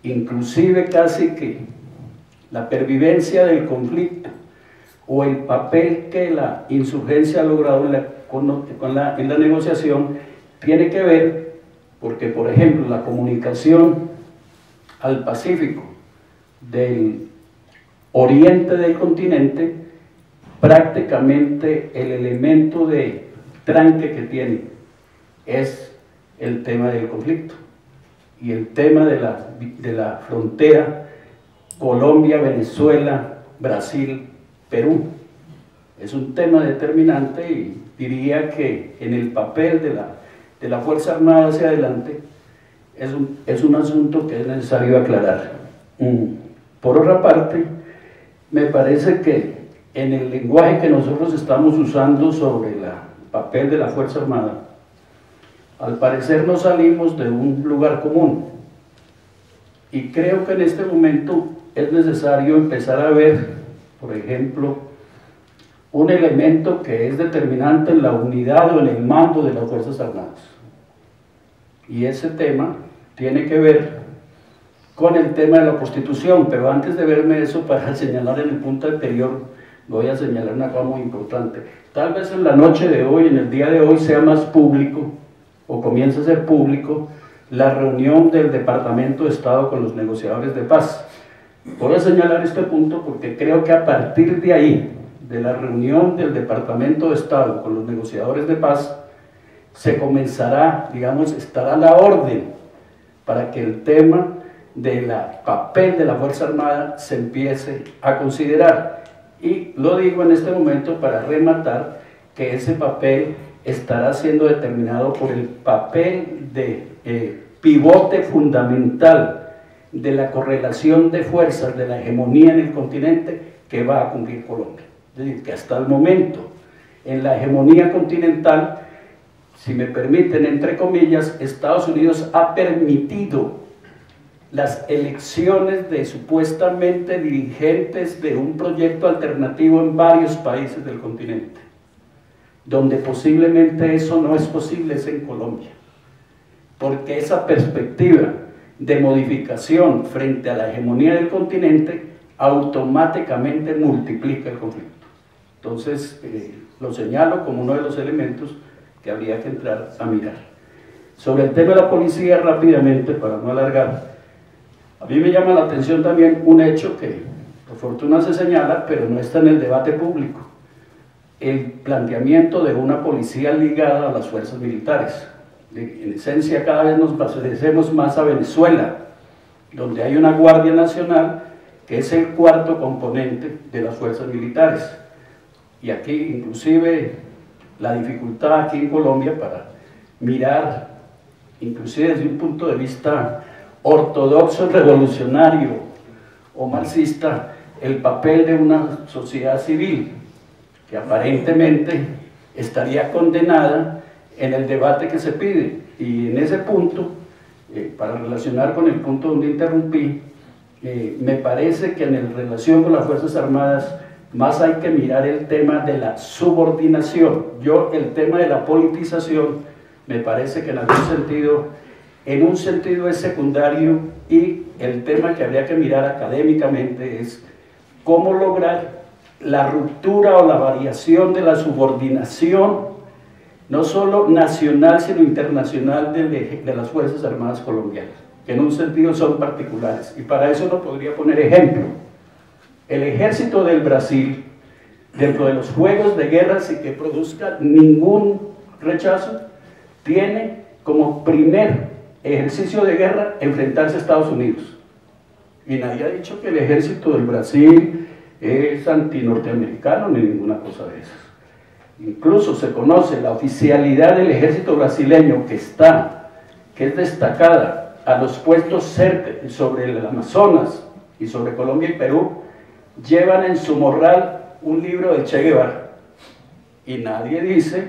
inclusive casi que la pervivencia del conflicto o el papel que la insurgencia ha logrado en la negociación, tiene que ver porque, por ejemplo, la comunicación al Pacífico del oriente del continente, prácticamente el elemento de tranque que tiene es el tema del conflicto y el tema de la frontera Colombia, Venezuela, Brasil, Perú. Es un tema determinante y diría que en el papel de la Fuerza Armada hacia adelante es un asunto que es necesario aclarar. Por otra parte, me parece que en el lenguaje que nosotros estamos usando sobre el papel de la Fuerza Armada, al parecer no salimos de un lugar común, y creo que en este momento es necesario empezar a ver, por ejemplo, un elemento que es determinante en la unidad o en el mando de las Fuerzas Armadas, y ese tema tiene que ver con el tema de la Constitución. Pero antes de verme eso, para señalar en el punto anterior, voy a señalar una cosa muy importante. Tal vez en la noche de hoy, en el día de hoy, sea más público, o comience a ser público, la reunión del Departamento de Estado con los negociadores de paz. Voy a señalar este punto porque creo que a partir de ahí, de la reunión del Departamento de Estado con los negociadores de paz, se comenzará, digamos, estará la orden para que el tema del papel de la Fuerza Armada se empiece a considerar. Y lo digo en este momento para rematar que ese papel estará siendo determinado por el papel de pivote fundamental de la correlación de fuerzas de la hegemonía en el continente que va a cumplir Colombia. Es decir, que hasta el momento, en la hegemonía continental, si me permiten, entre comillas, Estados Unidos ha permitido las elecciones de supuestamente dirigentes de un proyecto alternativo en varios países del continente. Donde posiblemente eso no es posible es en Colombia, porque esa perspectiva de modificación frente a la hegemonía del continente automáticamente multiplica el conflicto. Entonces, lo señalo como uno de los elementos que habría que entrar a mirar. Sobre el tema de la policía, rápidamente, para no alargar, a mí me llama la atención también un hecho que por fortuna se señala, pero no está en el debate público: el planteamiento de una policía ligada a las fuerzas militares. En esencia, cada vez nos parecemos más a Venezuela, donde hay una Guardia Nacional que es el cuarto componente de las fuerzas militares. Y aquí, inclusive, la dificultad aquí en Colombia para mirar, inclusive desde un punto de vista ortodoxo, revolucionario o marxista, el papel de una sociedad civil que aparentemente estaría condenada en el debate que se pide. Y en ese punto, para relacionar con el punto donde interrumpí, me parece que en relación con las Fuerzas Armadas más hay que mirar el tema de la subordinación. El tema de la politización me parece que en un sentido es secundario, y el tema que habría que mirar académicamente es cómo lograr la ruptura o la variación de la subordinación, no solo nacional sino internacional, de las Fuerzas Armadas colombianas, que en un sentido son particulares. Y para eso no podría poner ejemplo. El ejército del Brasil, dentro de los juegos de guerra sin que produzca ningún rechazo, tiene como primer ejercicio de guerra enfrentarse a Estados Unidos. Y nadie ha dicho que el ejército del Brasil es antinorteamericano ni ninguna cosa de esas. Incluso se conoce la oficialidad del ejército brasileño que es destacada a los puestos cerca sobre el Amazonas y sobre Colombia y Perú. Llevan en su morral un libro de Che Guevara, y nadie dice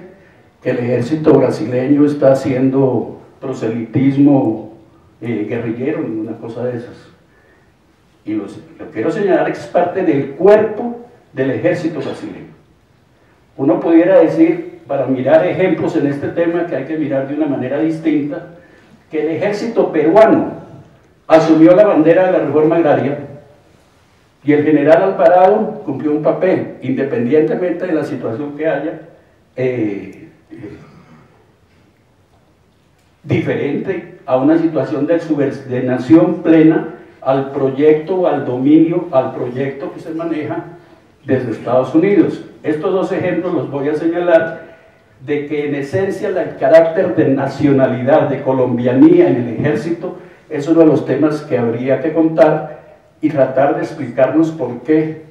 que el ejército brasileño está haciendo proselitismo guerrillero, ninguna cosa de esas. Y lo quiero señalar, que es parte del cuerpo del ejército brasileño. Uno pudiera decir, para mirar ejemplos en este tema, que hay que mirar de una manera distinta, que el ejército peruano asumió la bandera de la reforma agraria, y el general Alvarado cumplió un papel, independientemente de la situación que haya, diferente a una situación de subordinación plena al proyecto, al dominio, al proyecto que se maneja desde Estados Unidos. Estos dos ejemplos los voy a señalar, de que en esencia el carácter de nacionalidad, de colombianía en el ejército, es uno de los temas que habría que contar y tratar de explicarnos por qué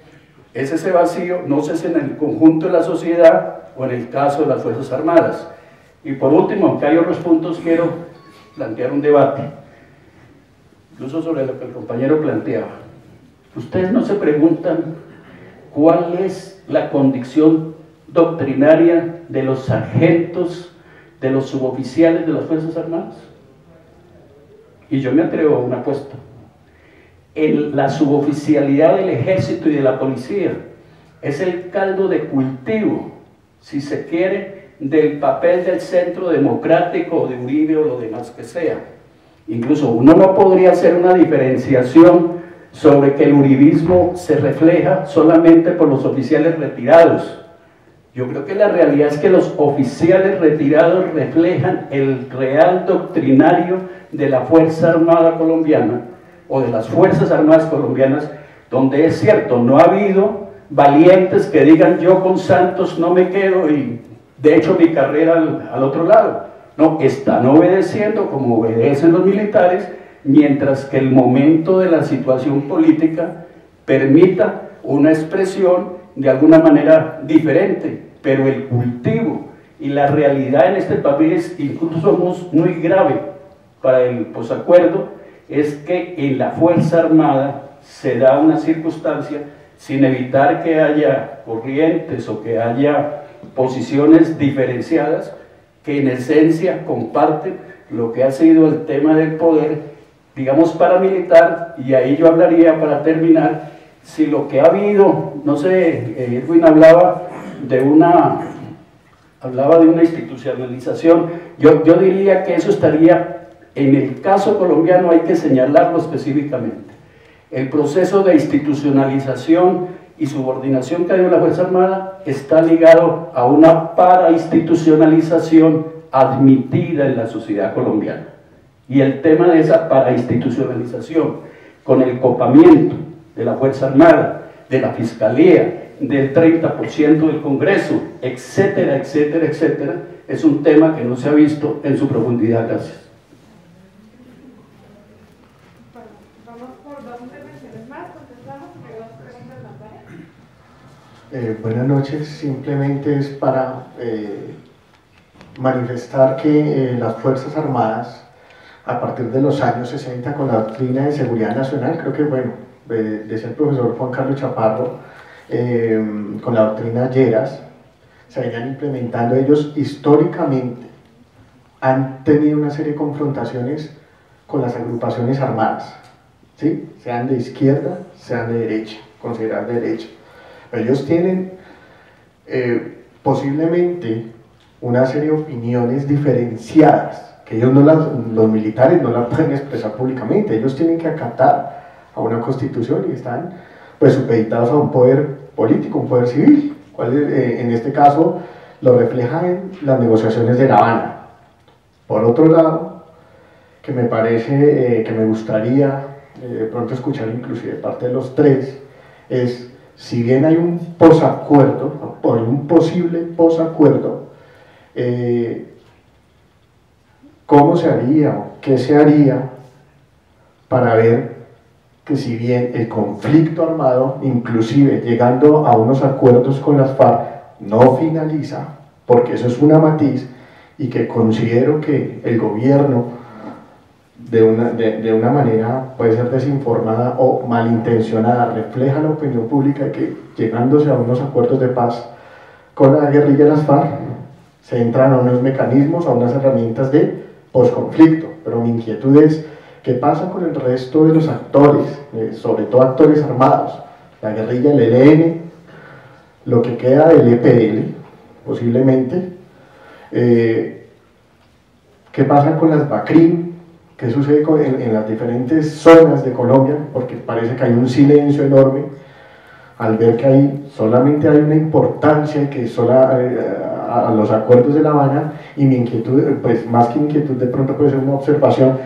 es ese vacío, no sé si en el conjunto de la sociedad o en el caso de las Fuerzas Armadas. Y por último, aunque hay otros puntos, quiero plantear un debate, incluso sobre lo que el compañero planteaba. Ustedes no se preguntan cuál es la condición doctrinaria de los sargentos, de los suboficiales de las Fuerzas Armadas. Y yo me atrevo a una apuesta. La suboficialidad del ejército y de la policía es el caldo de cultivo, si se quiere, del papel del centro democrático, de Uribe o lo demás que sea. Incluso uno no podría hacer una diferenciación sobre que el uribismo se refleja solamente por los oficiales retirados. Yo creo que la realidad es que los oficiales retirados reflejan el real doctrinario de la Fuerza Armada colombiana, o de las Fuerzas Armadas colombianas, donde es cierto, no ha habido valientes que digan yo con Santos no me quedo y de hecho mi carrera al otro lado. No, están obedeciendo como obedecen los militares, mientras que el momento de la situación política permita una expresión de alguna manera diferente, pero el cultivo y la realidad en este país, incluso muy grave para el posacuerdo, es que en la Fuerza Armada se da una circunstancia, sin evitar que haya corrientes o que haya posiciones diferenciadas, que en esencia comparten lo que ha sido el tema del poder, digamos paramilitar, y ahí yo hablaría para terminar, si lo que ha habido, no sé, Edwin hablaba de una institucionalización, yo diría que eso estaría, en el caso colombiano hay que señalarlo específicamente. El proceso de institucionalización y subordinación que hay en la Fuerza Armada está ligado a una parainstitucionalización admitida en la sociedad colombiana. Y el tema de esa parainstitucionalización, con el copamiento de la Fuerza Armada, de la Fiscalía, del 30% del Congreso, etcétera, etcétera, etcétera, es un tema que no se ha visto en su profundidad. Gracias. Buenas noches, simplemente es para manifestar que las Fuerzas Armadas, a partir de los años 60, con la doctrina de seguridad nacional, creo que, bueno, decía el profesor Juan Carlos Chaparro, con la doctrina Lleras, se venían implementando. Ellos históricamente han tenido una serie de confrontaciones con las agrupaciones armadas, ¿sí? Sean de izquierda, sean de derecha, consideradas de derecha. Ellos tienen posiblemente una serie de opiniones diferenciadas, que ellos los militares no las pueden expresar públicamente. Ellos tienen que acatar a una constitución y están pues supeditados a un poder político, un poder civil, cual en este caso lo refleja en las negociaciones de La Habana. Por otro lado, que me parece que me gustaría de pronto escuchar inclusive de parte de los tres, es si bien hay un posacuerdo, o un posible posacuerdo, ¿cómo se haría o qué se haría para ver que si bien el conflicto armado, inclusive llegando a unos acuerdos con las FARC, no finaliza, porque eso es una matiz, y que considero que el gobierno de una manera puede ser desinformada o malintencionada, refleja la opinión pública de que llegándose a unos acuerdos de paz con la guerrilla de las FARC, se entran a unos mecanismos, a unas herramientas de posconflicto. Pero mi inquietud es, ¿qué pasa con el resto de los actores, sobre todo actores armados? La guerrilla, el ELN, lo que queda del EPL, posiblemente. ¿Qué pasa con las BACRIM? ¿Qué sucede en las diferentes zonas de Colombia? Porque parece que hay un silencio enorme al ver que solamente hay una importancia que a los acuerdos de La Habana. Y mi inquietud, pues más que inquietud, de pronto puede ser una observación.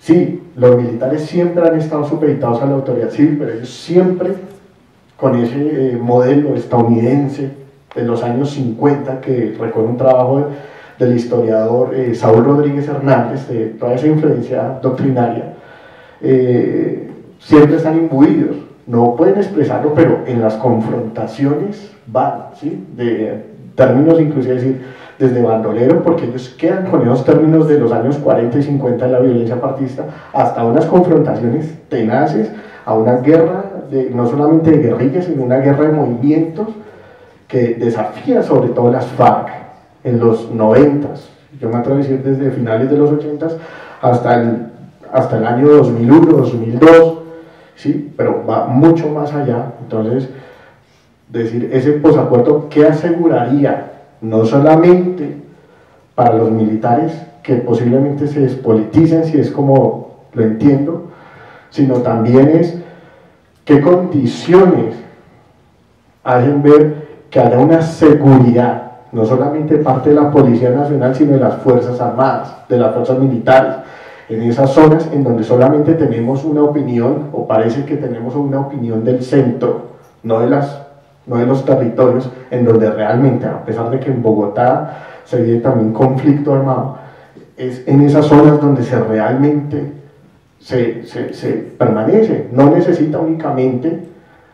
Sí, los militares siempre han estado supeditados a la autoridad civil, pero ellos siempre con ese modelo estadounidense de los años 50, que recuerda un trabajo del historiador Saúl Rodríguez Hernández, de toda esa influencia doctrinaria, siempre están imbuidos, no pueden expresarlo, pero en las confrontaciones van, ¿sí? De términos inclusive decir, desde bandolero, porque ellos quedan con esos términos de los años 40 y 50 de la violencia partista, hasta unas confrontaciones tenaces, a una guerra, no solamente de guerrillas, sino una guerra de movimientos que desafía sobre todo las FARC en los 90s, yo me atrevo a decir desde finales de los 80s hasta el año 2001, 2002, ¿sí? Pero va mucho más allá. Entonces, decir, ese posacuerdo, ¿qué aseguraría? No solamente para los militares, que posiblemente se despoliticen, si es como lo entiendo, sino también es qué condiciones hacen ver que haya una seguridad, no solamente parte de la Policía Nacional, sino de las Fuerzas Armadas, de las fuerzas militares, en esas zonas en donde solamente tenemos una opinión, o parece que tenemos una opinión del centro, no de los territorios, en donde realmente, a pesar de que en Bogotá se vive también conflicto armado, es en esas zonas donde realmente se permanece. No necesita únicamente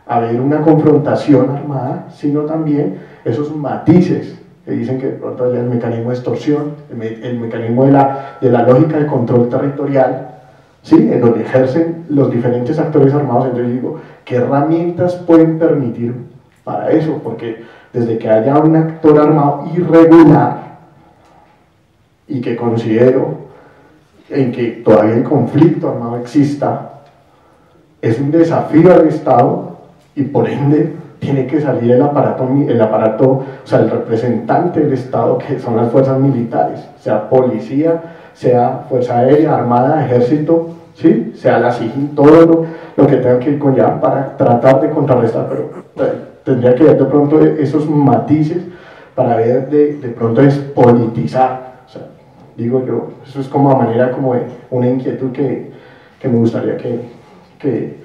haber una confrontación armada, sino también esos matices que dicen que de pronto hay el mecanismo de extorsión, el mecanismo de la lógica de control territorial, ¿sí? En donde ejercen los diferentes actores armados. Entonces digo, ¿qué herramientas pueden permitir para eso? Porque desde que haya un actor armado irregular, y que considero en que todavía el conflicto armado exista, es un desafío al Estado, y por ende tiene que salir el aparato, o sea, el representante del Estado, que son las fuerzas militares, sea policía, sea fuerza aérea, armada, ejército, ¿sí? Sea la SIGIN, todo lo que tenga que ir con ya para tratar de contrarrestar, pero tendría que ver de pronto esos matices para ver de pronto es politizar. O sea, digo yo, eso es como a manera como de una inquietud que me gustaría que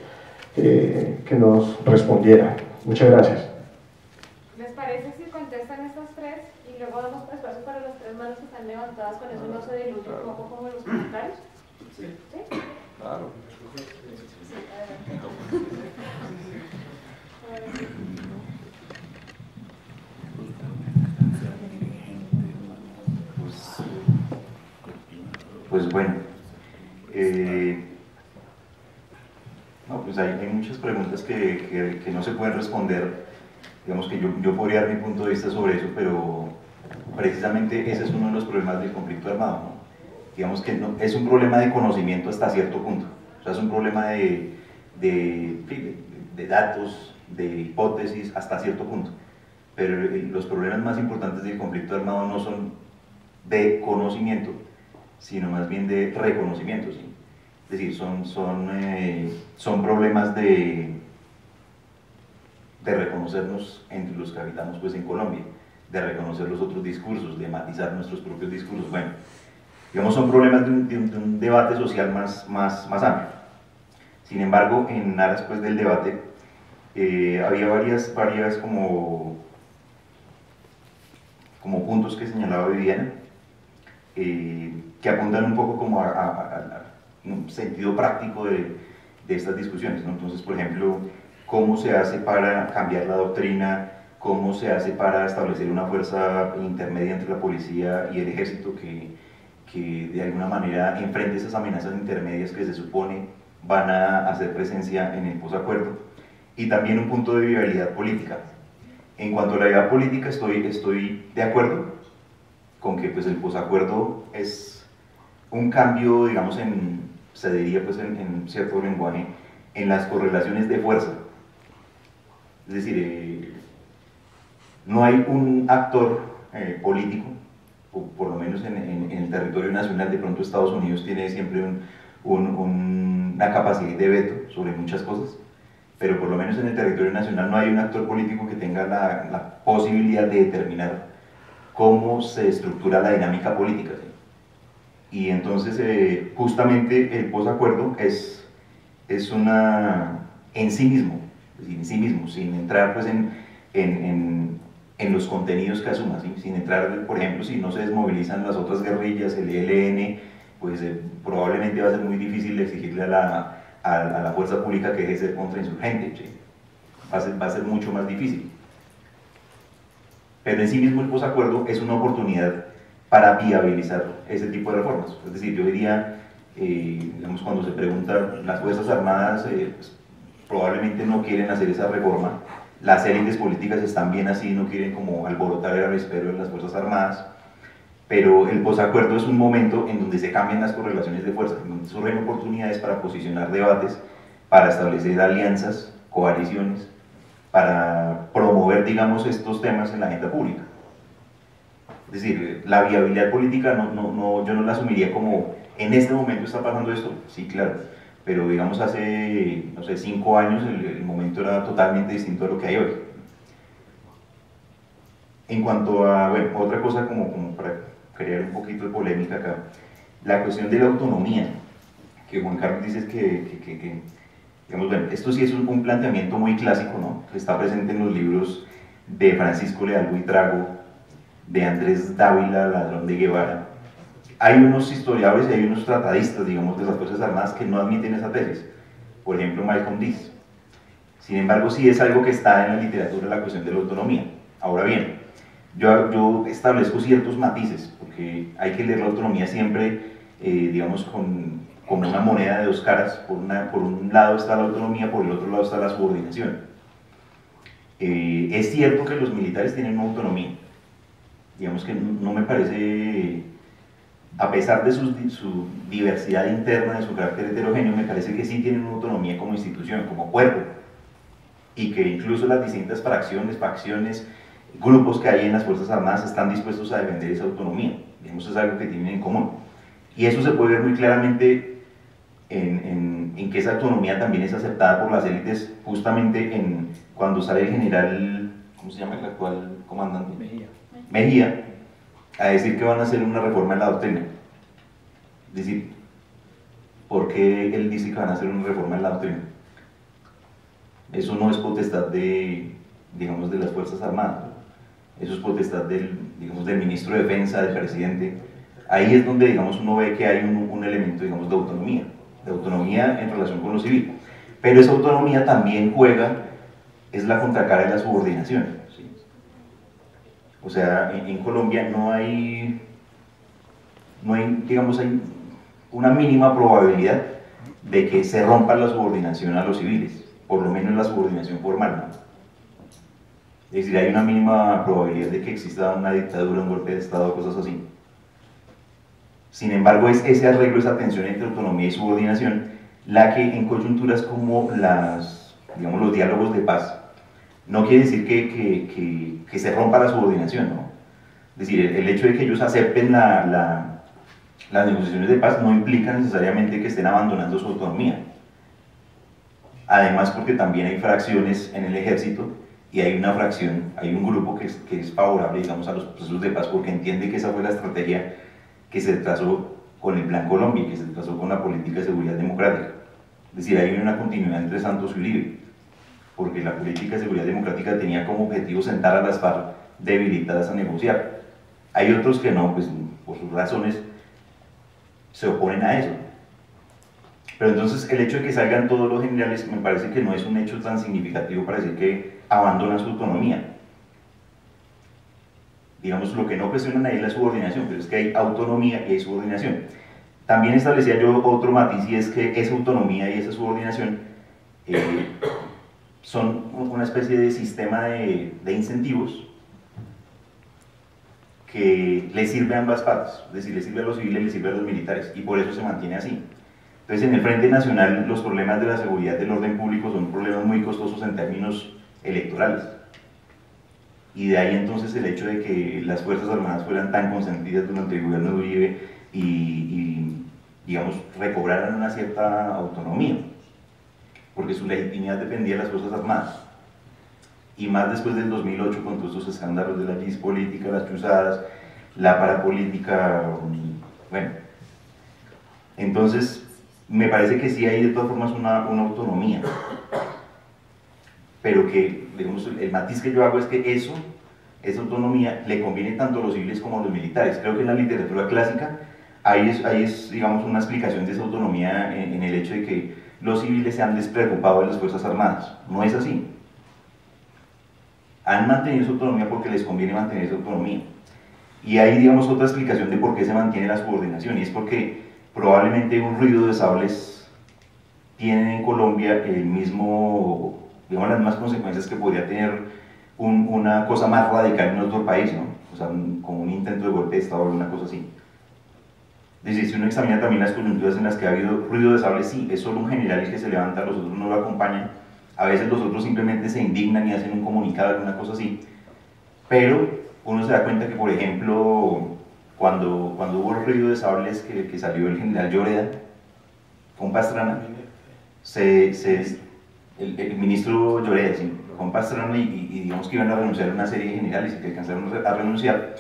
nos respondiera. Muchas gracias. ¿Les parece si contestan estas tres y luego damos espacio para las tres manos que están levantadas? Con eso no se diluye un poco como los comentarios. Sí. ¿Sí? Claro. Sí, adelante. Pues bueno, no, pues hay muchas preguntas que no se pueden responder. Digamos que yo podría dar mi punto de vista sobre eso, pero precisamente ese es uno de los problemas del conflicto armado, ¿no? Digamos que no, es un problema de conocimiento hasta cierto punto, o sea, es un problema de datos, de hipótesis hasta cierto punto, pero los problemas más importantes del conflicto armado no son de conocimiento, sino más bien de reconocimiento, ¿sí? Es decir, son problemas de reconocernos entre los que habitamos pues, en Colombia, de reconocer los otros discursos, de matizar nuestros propios discursos. Bueno, digamos, son problemas de un debate social más amplio. Sin embargo, en aras pues, del debate, había varias como puntos que señalaba Viviana, que apuntan un poco como a un sentido práctico de estas discusiones, ¿no? Entonces, por ejemplo, ¿cómo se hace para cambiar la doctrina? ¿Cómo se hace para establecer una fuerza intermedia entre la policía y el ejército que de alguna manera enfrente esas amenazas intermedias que se supone van a hacer presencia en el posacuerdo? Y también un punto de viabilidad política. En cuanto a la viabilidad política, estoy de acuerdo con que pues, el posacuerdo es un cambio, digamos, se diría pues, en cierto lenguaje, en las correlaciones de fuerza. Es decir, no hay un actor político, o por lo menos en el territorio nacional. De pronto Estados Unidos tiene siempre una capacidad de veto sobre muchas cosas, pero por lo menos en el territorio nacional no hay un actor político que tenga la posibilidad de determinar cómo se estructura la dinámica política, ¿sí? Y entonces justamente el posacuerdo es en sí mismo, es decir, en sí mismo, sin entrar pues en los contenidos que asuma, ¿sí? Sin entrar, por ejemplo, si no se desmovilizan las otras guerrillas, el ELN, pues probablemente va a ser muy difícil exigirle a la fuerza pública que deje de ser contrainsurgente, ¿sí? Va a ser mucho más difícil. Pero en sí mismo el posacuerdo es una oportunidad para viabilizar ese tipo de reformas. Es decir, yo diría, digamos, cuando se pregunta, las Fuerzas Armadas pues, probablemente no quieren hacer esa reforma, las élites políticas están bien así, no quieren como alborotar el avispero de las Fuerzas Armadas, pero el posacuerdo es un momento en donde se cambian las correlaciones de fuerza, en donde surgen oportunidades para posicionar debates, para establecer alianzas, coaliciones, para promover, digamos, estos temas en la agenda pública. Es decir, la viabilidad política yo no la asumiría como en este momento está pasando esto, sí, claro, pero digamos hace, no sé, 5 años el momento era totalmente distinto a lo que hay hoy. En cuanto a, bueno, otra cosa como para crear un poquito de polémica acá, la cuestión de la autonomía, que Juan Carlos dice digamos, bueno, esto sí es un planteamiento muy clásico, ¿no? Que está presente en los libros de Francisco Leal Buitrago, de Andrés Dávila, Ladrón de Guevara. Hay unos historiadores y hay unos tratadistas, digamos, de las Fuerzas Armadas que no admiten esa tesis. Por ejemplo, Malcolm Dees. Sin embargo, sí es algo que está en la literatura, la cuestión de la autonomía. Ahora bien, yo establezco ciertos matices, porque hay que leer la autonomía siempre, digamos, como una moneda de dos caras. Por un lado está la autonomía, por el otro lado está la subordinación. Es cierto que los militares tienen una autonomía. Digamos que no me parece, a pesar de su diversidad interna, de su carácter heterogéneo, me parece que sí tienen una autonomía como institución, como cuerpo, y que incluso las distintas facciones, grupos que hay en las Fuerzas Armadas están dispuestos a defender esa autonomía. Digamos, es algo que tienen en común. Y eso se puede ver muy claramente en que esa autonomía también es aceptada por las élites, justamente cuando sale el general, ¿cómo se llama el actual comandante? Mejía, a decir que van a hacer una reforma en la doctrina. Es decir, ¿por qué él dice que van a hacer una reforma en la doctrina? Eso no es potestad digamos, de las Fuerzas Armadas. Eso es potestad digamos, del ministro de Defensa, del presidente. Ahí es donde, digamos, uno ve que hay un elemento, digamos, de autonomía en relación con lo civil. Pero esa autonomía también es la contracara de la subordinación, ¿sí? O sea, en Colombia no hay, digamos, hay una mínima probabilidad de que se rompa la subordinación a los civiles, por lo menos la subordinación formal, ¿no? Es decir, hay una mínima probabilidad de que exista una dictadura, un golpe de Estado, cosas así. Sin embargo, es ese arreglo, esa tensión entre autonomía y subordinación, la que en coyunturas como digamos, los diálogos de paz, no quiere decir que se rompa la subordinación, ¿no? Es decir, el hecho de que ellos acepten las negociaciones de paz no implica necesariamente que estén abandonando su autonomía. Además, porque también hay fracciones en el ejército y hay un grupo que es favorable, digamos, a los procesos de paz, porque entiende que esa fue la estrategia que se trazó con el Plan Colombia, que se trazó con la política de seguridad democrática. Es decir, hay una continuidad entre Santos y Uribe, porque la política de seguridad democrática tenía como objetivo sentar a las FARC debilitadas a negociar. Hay otros que no, pues por sus razones se oponen a eso. Pero entonces el hecho de que salgan todos los generales me parece que no es un hecho tan significativo para decir que abandonan su autonomía. Digamos, lo que no cuestionan ahí es la subordinación, pero es que hay autonomía y hay subordinación. También establecía yo otro matiz, y es que esa autonomía y esa subordinación son una especie de sistema de incentivos que le sirve a ambas partes, es decir, le sirve a los civiles y le sirve a los militares, y por eso se mantiene así. Entonces, en el Frente Nacional, los problemas de la seguridad del orden público son problemas muy costosos en términos electorales. Y de ahí entonces el hecho de que las Fuerzas Armadas fueran tan consentidas durante el gobierno de Uribe y digamos, recobraran una cierta autonomía, porque su legitimidad dependía de las Fuerzas Armadas. Y más después del 2008, con todos esos escándalos de la crisis política, las chuzadas, la parapolítica, bueno. Entonces, me parece que sí hay de todas formas una autonomía, pero que, digamos, el matiz que yo hago es que esa autonomía le conviene tanto a los civiles como a los militares. Creo que en la literatura clásica ahí es digamos, una explicación de esa autonomía en el hecho de que los civiles se han despreocupado de las Fuerzas Armadas. No es así. Han mantenido su autonomía porque les conviene mantener esa autonomía. Y hay, digamos, otra explicación de por qué se mantiene la subordinación, y es porque probablemente un ruido de sables tiene en Colombia el mismo, digamos, las mismas consecuencias que podría tener una cosa más radical en otro país, ¿no? O sea, como un intento de golpe de Estado o una cosa así. Es decir, si uno examina también las coyunturas en las que ha habido ruido de sables, sí, es solo un general el que se levanta, los otros no lo acompañan, a veces los otros simplemente se indignan y hacen un comunicado, alguna cosa así, pero uno se da cuenta que, por ejemplo, cuando hubo el ruido de sables que salió el general Lloreda con Pastrana, el ministro Lloreda, sí, con Pastrana, y digamos que iban a renunciar a una serie de generales y que alcanzaron a renunciar.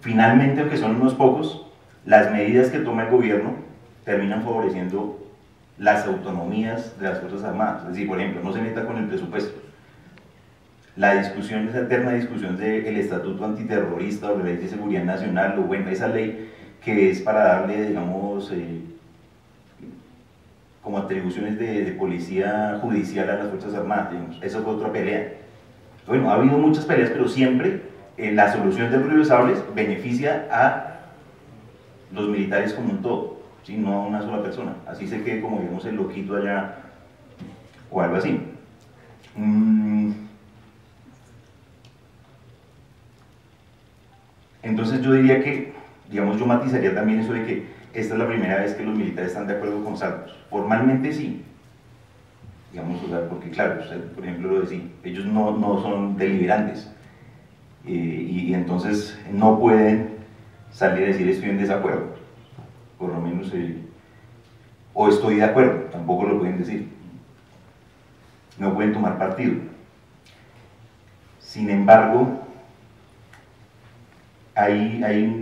Finalmente, aunque son unos pocos, las medidas que toma el gobierno terminan favoreciendo las autonomías de las Fuerzas Armadas. Es decir, por ejemplo, no se meta con el presupuesto. La discusión, esa eterna discusión del estatuto antiterrorista o la ley de seguridad nacional, o bueno, esa ley que es para darle, digamos, como atribuciones de policía judicial a las Fuerzas Armadas, digamos. Eso fue otra pelea. Bueno, ha habido muchas peleas, pero siempre la solución del río de sables beneficia a los militares como un todo, ¿sí? No a una sola persona. Así se quede como, digamos, el loquito allá o algo así. Entonces yo diría que, digamos, yo matizaría también eso de que esta es la primera vez que los militares están de acuerdo con Santos. Formalmente sí, digamos, o sea, porque claro, usted, por ejemplo, lo decía, ellos no son deliberantes, y entonces no pueden salir a decir estoy en desacuerdo, por lo menos, o estoy de acuerdo, tampoco lo pueden decir, no pueden tomar partido. Sin embargo,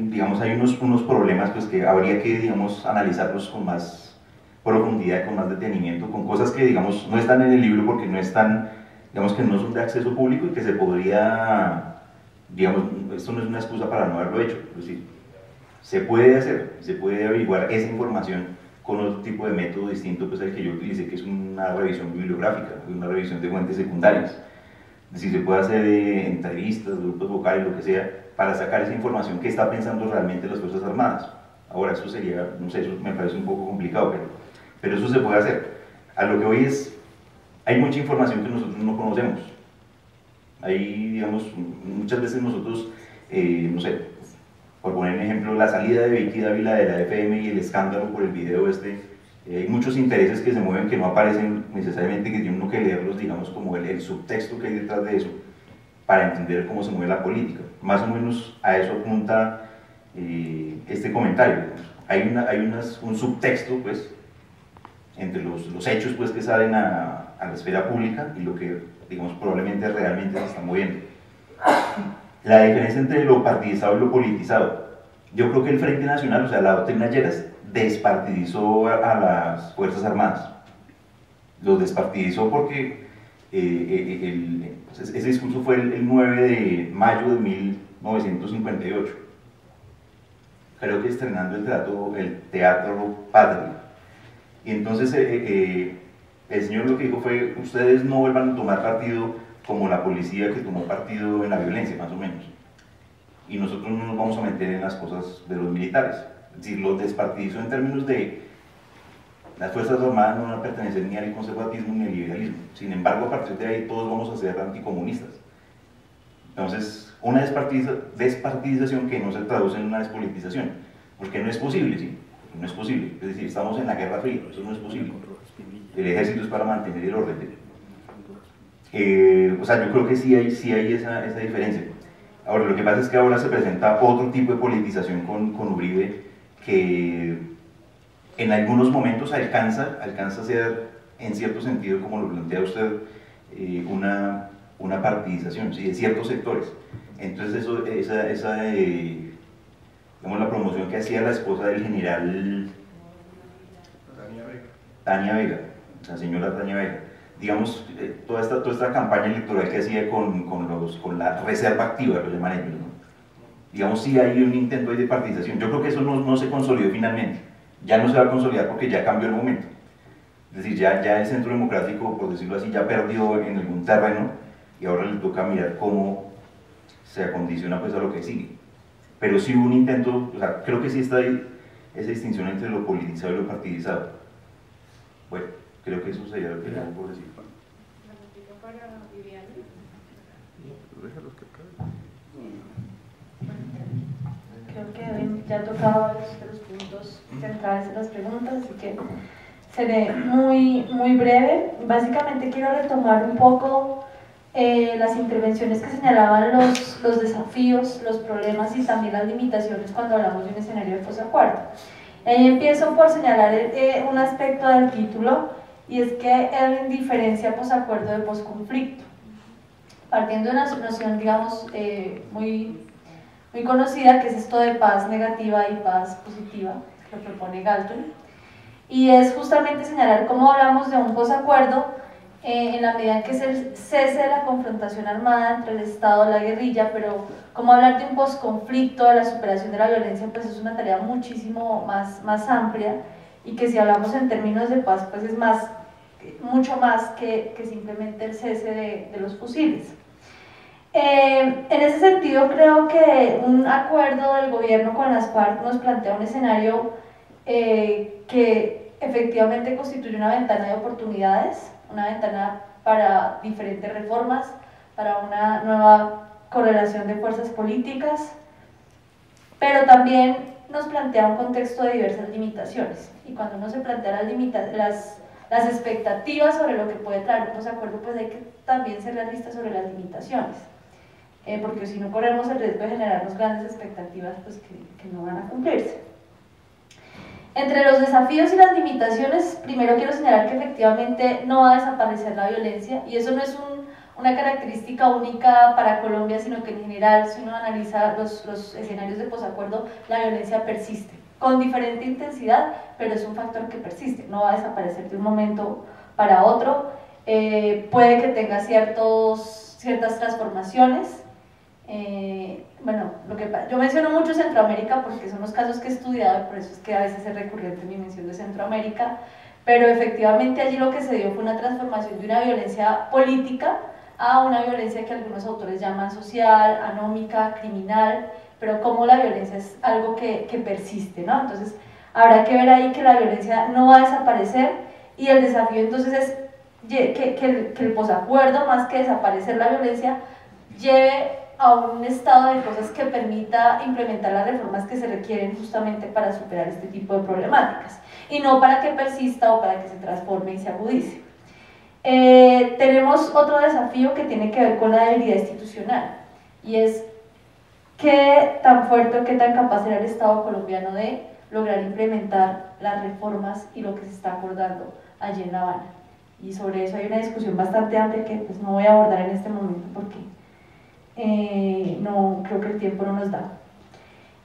digamos, hay unos problemas pues, que habría que, digamos, analizarlos con más profundidad, con más detenimiento, con cosas que, digamos, no están en el libro porque no están, digamos, que no son de acceso público y que se podría, digamos, esto no es una excusa para no haberlo hecho, es decir, se puede hacer, se puede averiguar esa información con otro tipo de método distinto pues al que yo utilicé, que es una revisión bibliográfica, una revisión de fuentes secundarias. Es decir, se puede hacer entrevistas, grupos vocales, lo que sea, para sacar esa información que está pensando realmente las Fuerzas Armadas. Ahora, eso sería, no sé, eso me parece un poco complicado, pero eso se puede hacer. A lo que hoy es, hay mucha información que nosotros no conocemos. Hay, digamos, muchas veces nosotros, no sé, por poner un ejemplo, la salida de Vicky Dávila de la FM y el escándalo por el video hay muchos intereses que se mueven que no aparecen necesariamente, que tiene uno que leerlos, digamos, como el subtexto que hay detrás de eso, para entender cómo se mueve la política. Más o menos a eso apunta este comentario. Hay un subtexto, pues, entre los hechos pues, que salen a la esfera pública y lo que, digamos, probablemente realmente se está moviendo. La diferencia entre lo partidizado y lo politizado. Yo creo que el Frente Nacional, o sea, la doctrina Lleras, despartidizó a las Fuerzas Armadas. Los despartidizó porque ese discurso fue el 9 de mayo de 1958. Creo que estrenando el Teatro Patria. Y entonces el señor lo que dijo fue, ustedes no vuelvan a tomar partido como la policía que tomó partido en la violencia, más o menos. Y nosotros no nos vamos a meter en las cosas de los militares. Es decir, los despartidizó en términos de las Fuerzas Armadas no van a pertenecer ni al conservatismo ni al liberalismo. Sin embargo, a partir de ahí todos vamos a ser anticomunistas. Entonces, una despartidización que no se traduce en una despolitización, porque no es posible, ¿sí? No es posible. Es decir, estamos en la Guerra Fría, eso no es posible. El ejército es para mantener el orden. O sea, yo creo que sí hay esa diferencia. Ahora, lo que pasa es que ahora se presenta otro tipo de politización con Uribe que en algunos momentos alcanza a ser, en cierto sentido, como lo plantea usted, una partidización, ¿sí? De ciertos sectores. Entonces, digamos, la promoción que hacía la esposa del general Tania Vega, la señora Tania Vega, digamos, toda esta campaña electoral que hacía con la reserva activa, lo llaman ellos, ¿no? Digamos, sí hay un intento de partidización. Yo creo que eso no se consolidó finalmente, ya no se va a consolidar porque ya cambió el momento. Es decir, ya el centro democrático, por decirlo así, ya perdió en algún terreno y ahora le toca mirar cómo se acondiciona pues a lo que sigue. Pero sí hubo un intento, o sea, creo que sí está ahí esa distinción entre lo politizado y lo partidizado. Bueno, creo que eso sería lo que le puedo decir. ¿La réplica para Viviana? Creo que ya he tocado los puntos centrales de las preguntas, así que seré muy breve. Básicamente quiero retomar un poco las intervenciones que señalaban los desafíos, los problemas y también las limitaciones cuando hablamos de un escenario de posacuerdo. Ahí empiezo por señalar un aspecto del título, y es que hay diferencia posacuerdo de posconflicto. Partiendo de una noción, digamos, muy muy conocida, que es esto de paz negativa y paz positiva, que propone Galton, y es justamente señalar cómo hablamos de un posacuerdo en la medida en que es el cese de la confrontación armada entre el Estado y la guerrilla, pero cómo hablar de un posconflicto, de la superación de la violencia, pues es una tarea muchísimo más amplia, y que si hablamos en términos de paz, pues es mucho más que simplemente el cese de los fusiles. En ese sentido, creo que un acuerdo del gobierno con las FARC nos plantea un escenario que efectivamente constituye una ventana de oportunidades, una ventana para diferentes reformas, para una nueva correlación de fuerzas políticas, pero también nos plantea un contexto de diversas limitaciones, y cuando uno se plantea las expectativas sobre lo que puede traer un posacuerdo, pues hay que también ser realistas sobre las limitaciones, porque si no corremos el riesgo de generarnos grandes expectativas pues que no van a cumplirse. Entre los desafíos y las limitaciones, primero quiero señalar que efectivamente no va a desaparecer la violencia, y eso no es una característica única para Colombia, sino que en general, si uno analiza los escenarios de posacuerdo, la violencia persiste, con diferente intensidad, pero es un factor que persiste, no va a desaparecer de un momento para otro. Puede que tenga ciertas transformaciones. Bueno, yo menciono mucho Centroamérica porque son los casos que he estudiado, y por eso es que a veces es recurrente mi mención de Centroamérica, pero efectivamente allí lo que se dio fue una transformación de una violencia política a una violencia que algunos autores llaman social, anómica, criminal, pero como la violencia es algo que persiste, ¿no? Entonces habrá que ver ahí que la violencia no va a desaparecer, y el desafío entonces es que el posacuerdo, más que desaparecer la violencia, lleve a un estado de cosas que permita implementar las reformas que se requieren justamente para superar este tipo de problemáticas, y no para que persista o para que se transforme y se agudice. Tenemos otro desafío que tiene que ver con la debilidad institucional, y es qué tan fuerte o qué tan capaz era el Estado colombiano de lograr implementar las reformas y lo que se está acordando allí en La Habana. Y sobre eso hay una discusión bastante amplia que pues no voy a abordar en este momento porque no, creo que el tiempo no nos da.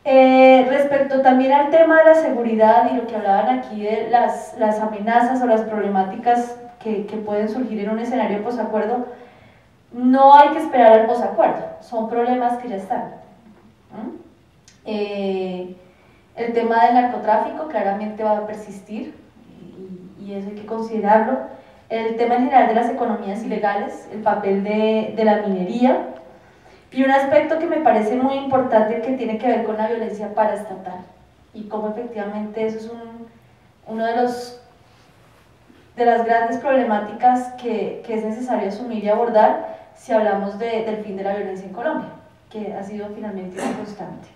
Respecto también al tema de la seguridad y lo que hablaban aquí de las amenazas o las problemáticas que pueden surgir en un escenario posacuerdo, no hay que esperar al posacuerdo, son problemas que ya están. El tema del narcotráfico claramente va a persistir, y eso hay que considerarlo. El tema en general de las economías ilegales, el papel de la minería, y un aspecto que me parece muy importante que tiene que ver con la violencia paraestatal, y cómo efectivamente eso es uno de las grandes problemáticas que es necesario asumir y abordar si hablamos del fin de la violencia en Colombia, que ha sido finalmente una constante.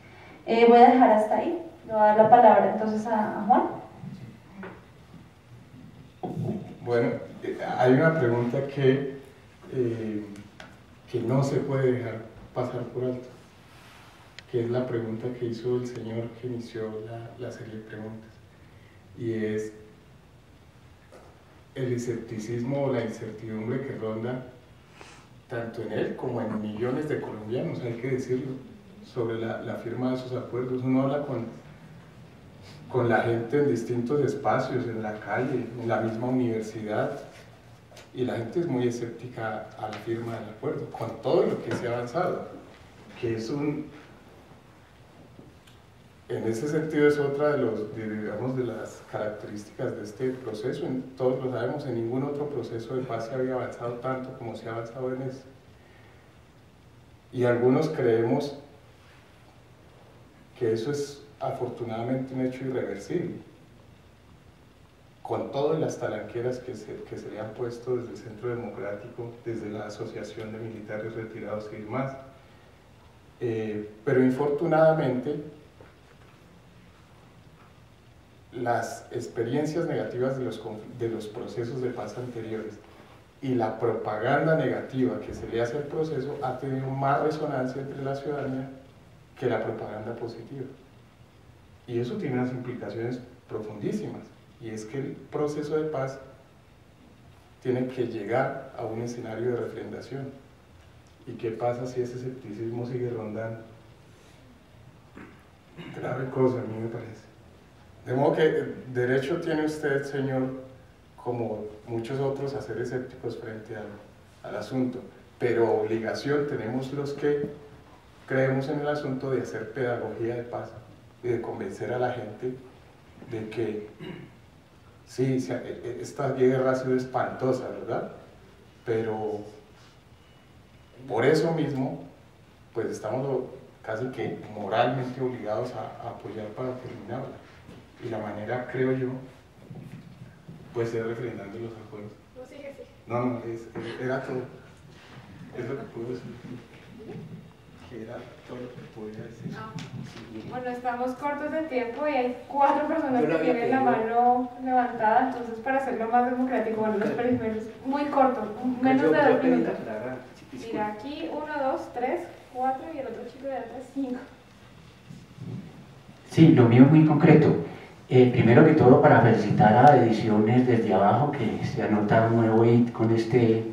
Voy a dejar hasta ahí, le voy a dar la palabra entonces a Juan. Bueno, hay una pregunta que no se puede dejar pasar por alto, que es la pregunta que hizo el señor que inició la serie de preguntas, y es el escepticismo o la incertidumbre que ronda tanto en él como en millones de colombianos, hay que decirlo, sobre la firma de esos acuerdos. Uno habla con la gente en distintos espacios, en la calle, en la misma universidad, y la gente es muy escéptica a la firma del acuerdo, con todo lo que se ha avanzado, que es en ese sentido es otra de las características de este proceso. Todos lo sabemos, en ningún otro proceso de paz se había avanzado tanto como se ha avanzado en este. Y algunos creemos que eso es afortunadamente un hecho irreversible, con todas las talanqueras que se le han puesto desde el Centro Democrático, desde la Asociación de Militares Retirados y demás. Pero infortunadamente, las experiencias negativas de los procesos de paz anteriores y la propaganda negativa que se le hace al proceso ha tenido más resonancia entre la ciudadanía que la propaganda positiva. Y eso tiene unas implicaciones profundísimas, y es que el proceso de paz tiene que llegar a un escenario de refrendación. ¿Y qué pasa si ese escepticismo sigue rondando? Grave cosa, a mí me parece. De modo que derecho tiene usted, señor, como muchos otros, a ser escépticos frente al asunto, pero obligación tenemos los que creemos en el asunto de hacer pedagogía de paz y de convencer a la gente de que sí, esta guerra ha sido espantosa, ¿verdad? Pero por eso mismo, pues estamos casi que moralmente obligados a apoyar para terminarla. Y la manera, creo yo, puede ser refrendando los acuerdos. No, sigue. No, era todo. Es lo que puedo decir. Que era todo lo que podía decir. Bueno, estamos cortos de tiempo y hay 4 personas que tienen la mano levantada, entonces para hacerlo más democrático, bueno, los primeros, muy cortos, menos de 2 minutos. Mira, aquí 1, 2, 3, 4 y el otro chico de atrás 5. Sí, lo mío es muy concreto. Primero que todo, para felicitar a Ediciones Desde Abajo, que se ha notado un nuevo hit con este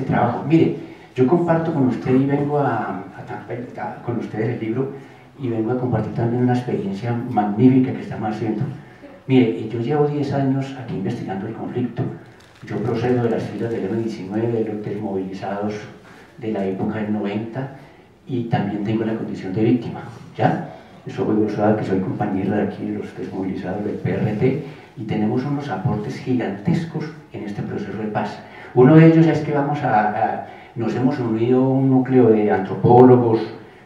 trabajo. Mire, yo comparto con usted y vengo con ustedes el libro y vengo a compartir también una experiencia magnífica que estamos haciendo. Mire, yo llevo 10 años aquí investigando el conflicto. Yo procedo de las filas del M-19, de los desmovilizados de la época del 90 y también tengo la condición de víctima, ¿ya? Soy que soy compañero de aquí de los desmovilizados del PRT y tenemos unos aportes gigantescos en este proceso de paz. Uno de ellos es que nos hemos unido a un núcleo de antropólogos,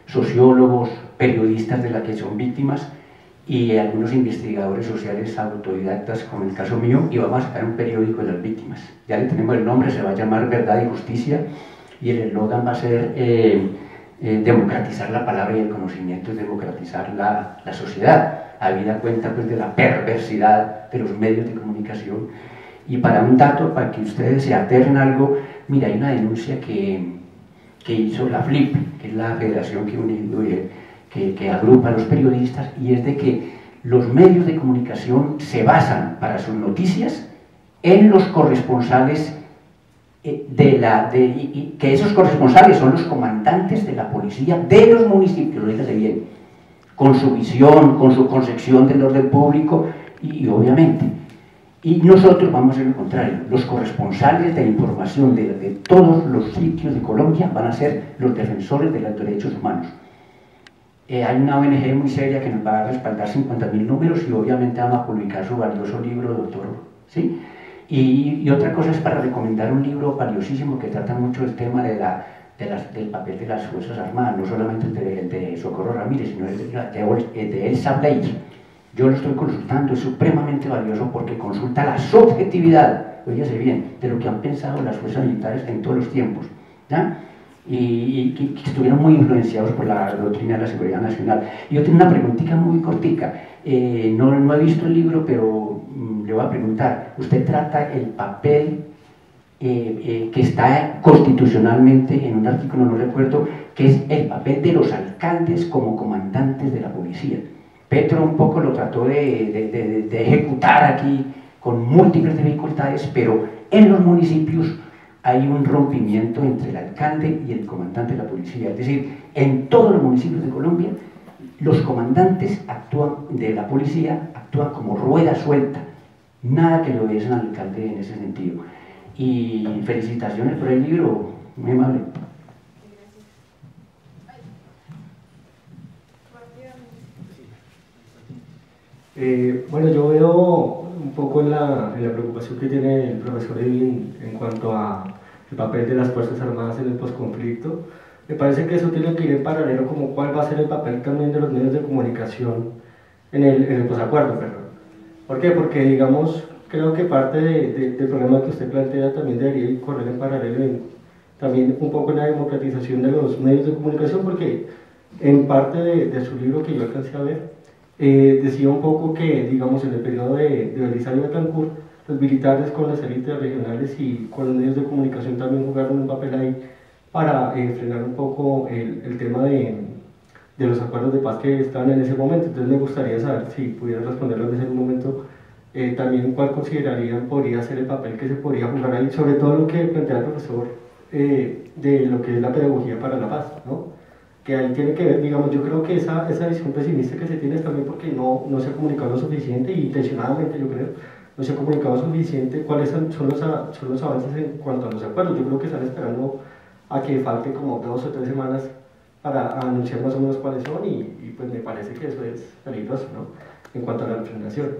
sociólogos, periodistas de la que son víctimas y algunos investigadores sociales autodidactas, como el caso mío, y vamos a sacar un periódico de las víctimas. Ya le tenemos el nombre, se va a llamar Verdad y Justicia y el eslogan va a ser democratizar la palabra y el conocimiento es democratizar la sociedad, habida cuenta pues de la perversidad de los medios de comunicación. Y para un dato, para que ustedes se aterren algo, mira, hay una denuncia que hizo la FLIP, que es la federación que agrupa a los periodistas, y es de que los medios de comunicación se basan para sus noticias en los corresponsales que esos corresponsales son los comandantes de la policía de los municipios, fíjate bien, con su visión, con su concepción del orden público y obviamente. Y nosotros vamos a hacer lo contrario, los corresponsales de información de todos los sitios de Colombia van a ser los defensores de los derechos humanos. Hay una ONG muy seria que nos va a respaldar 50.000 números y obviamente vamos a publicar su valioso libro, doctor, ¿sí? Y otra cosa es para recomendar un libro valiosísimo que trata mucho el tema del papel de las Fuerzas Armadas, no solamente el de Socorro Ramírez, sino el de Elsa Blair. Yo lo estoy consultando, es supremamente valioso porque consulta la subjetividad, oígase bien, de lo que han pensado las fuerzas militares en todos los tiempos, ¿ya? Y que estuvieron muy influenciados por la doctrina de la seguridad nacional. Y yo tengo una preguntita muy cortica, no he visto el libro, pero le voy a preguntar, usted trata el papel que está constitucionalmente en un artículo, no recuerdo, que es el papel de los alcaldes como comandantes de la policía. Petro un poco lo trató de ejecutar aquí con múltiples dificultades, pero en los municipios hay un rompimiento entre el alcalde y el comandante de la policía. Es decir, en todos los municipios de Colombia, los comandantes de la policía actúan como rueda suelta. Nada que le obedecen al alcalde en ese sentido. Y felicitaciones por el libro, muy amable. Bueno, yo veo un poco en la preocupación que tiene el profesor Edwin en cuanto a el papel de las Fuerzas Armadas en el posconflicto. Me parece que eso tiene que ir en paralelo como cuál va a ser el papel también de los medios de comunicación en el posacuerdo, perdón. ¿Por qué? Porque, digamos, creo que parte del problema que usted plantea también debería correr en paralelo también un poco en la democratización de los medios de comunicación, porque en parte de su libro que yo alcancé a ver, decía un poco que, digamos, en el periodo de Belisario Betancur, los militares con las élites regionales y con los medios de comunicación también jugaron un papel ahí para frenar un poco el tema de los acuerdos de paz que estaban en ese momento. Entonces me gustaría saber, si pudiera responderlo en ese momento, también cuál considerarían podría ser el papel que se podría jugar ahí, sobre todo lo que plantea el profesor de lo que es la pedagogía para la paz, ¿no? que ahí tiene que ver, digamos, yo creo que esa visión pesimista que se tiene es también porque no se ha comunicado lo suficiente, y intencionadamente yo creo, no se ha comunicado suficiente cuáles son los avances en cuanto a los acuerdos. Yo creo que están esperando a que falte como 2 o 3 semanas para anunciar más o menos cuáles son, y pues me parece que eso es peligroso, ¿no? En cuanto a la refrendación.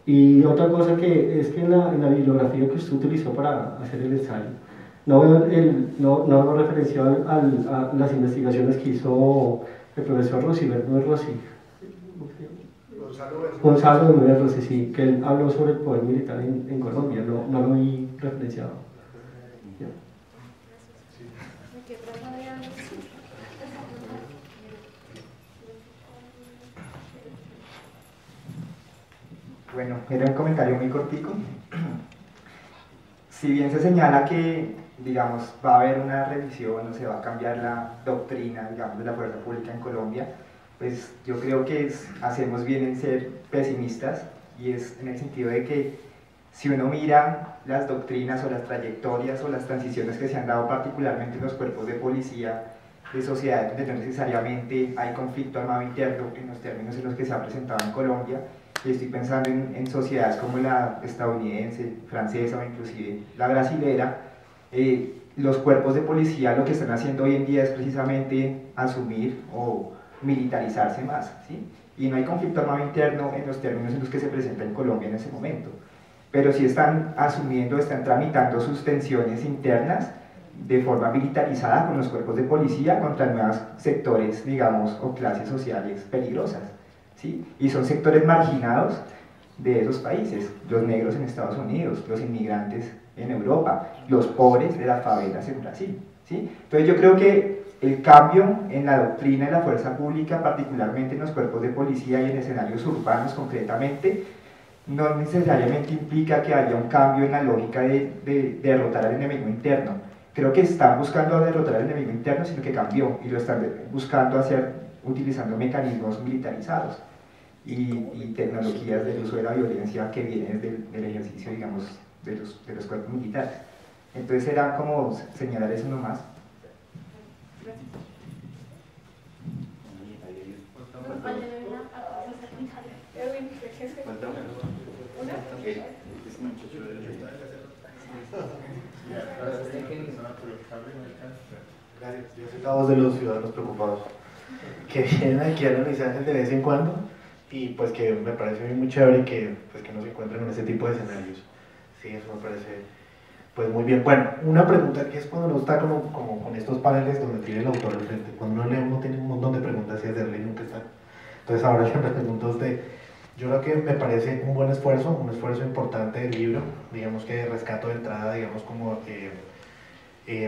Y otra cosa que es que en la bibliografía que usted utilizó para hacer el ensayo, no veo referenciado a las investigaciones que hizo el profesor Rossi, Gonzalo Bermúdez Rossi, sí, que él habló sobre el poder militar en Colombia, no lo vi referenciado. Ya. Bueno, era un comentario muy cortico. Si bien se señala que, digamos, va a haber una revisión o se va a cambiar la doctrina, digamos, de la fuerza pública en Colombia, pues yo creo que hacemos bien en ser pesimistas, y es en el sentido de que si uno mira las doctrinas o las trayectorias o las transiciones que se han dado particularmente en los cuerpos de policía de sociedades donde no necesariamente hay conflicto armado interno en los términos en los que se ha presentado en Colombia, y estoy pensando en sociedades como la estadounidense, francesa o inclusive la brasilera, los cuerpos de policía lo que están haciendo hoy en día es precisamente asumir o militarizarse más, ¿sí? Y no hay conflicto armado interno en los términos en los que se presenta en Colombia en ese momento, pero sí están asumiendo, están tramitando sus tensiones internas de forma militarizada con los cuerpos de policía contra nuevos sectores, digamos, o clases sociales peligrosas, ¿sí? Y son sectores marginados de esos países, los negros en Estados Unidos, los inmigrantes en Europa, los pobres de las favelas en Brasil, ¿sí? Entonces yo creo que el cambio en la doctrina de la fuerza pública, particularmente en los cuerpos de policía y en escenarios urbanos concretamente, no necesariamente implica que haya un cambio en la lógica de derrotar al enemigo interno. Creo que están buscando derrotar al enemigo interno, sino que cambió, y lo están buscando hacer utilizando mecanismos militarizados y tecnologías del uso de la violencia que vienen del ejercicio, digamos, de los cuerpos militares. Entonces era como señalar eso nomás. Gracias. Yo soy la voz de los ciudadanos preocupados que vienen aquí a la Universidad de vez en cuando, y pues que me parece muy chévere que no se encuentren en ese tipo de escenarios. Sí, eso me parece pues muy bien. Bueno, una pregunta que es cuando uno está como con estos paneles donde tiene el autor al frente, cuando uno lee, uno tiene un montón de preguntas y hacerle y nunca está. Entonces ahora le pregunto a usted. Yo creo que me parece un buen esfuerzo, un esfuerzo importante del libro, digamos que rescato de entrada, digamos como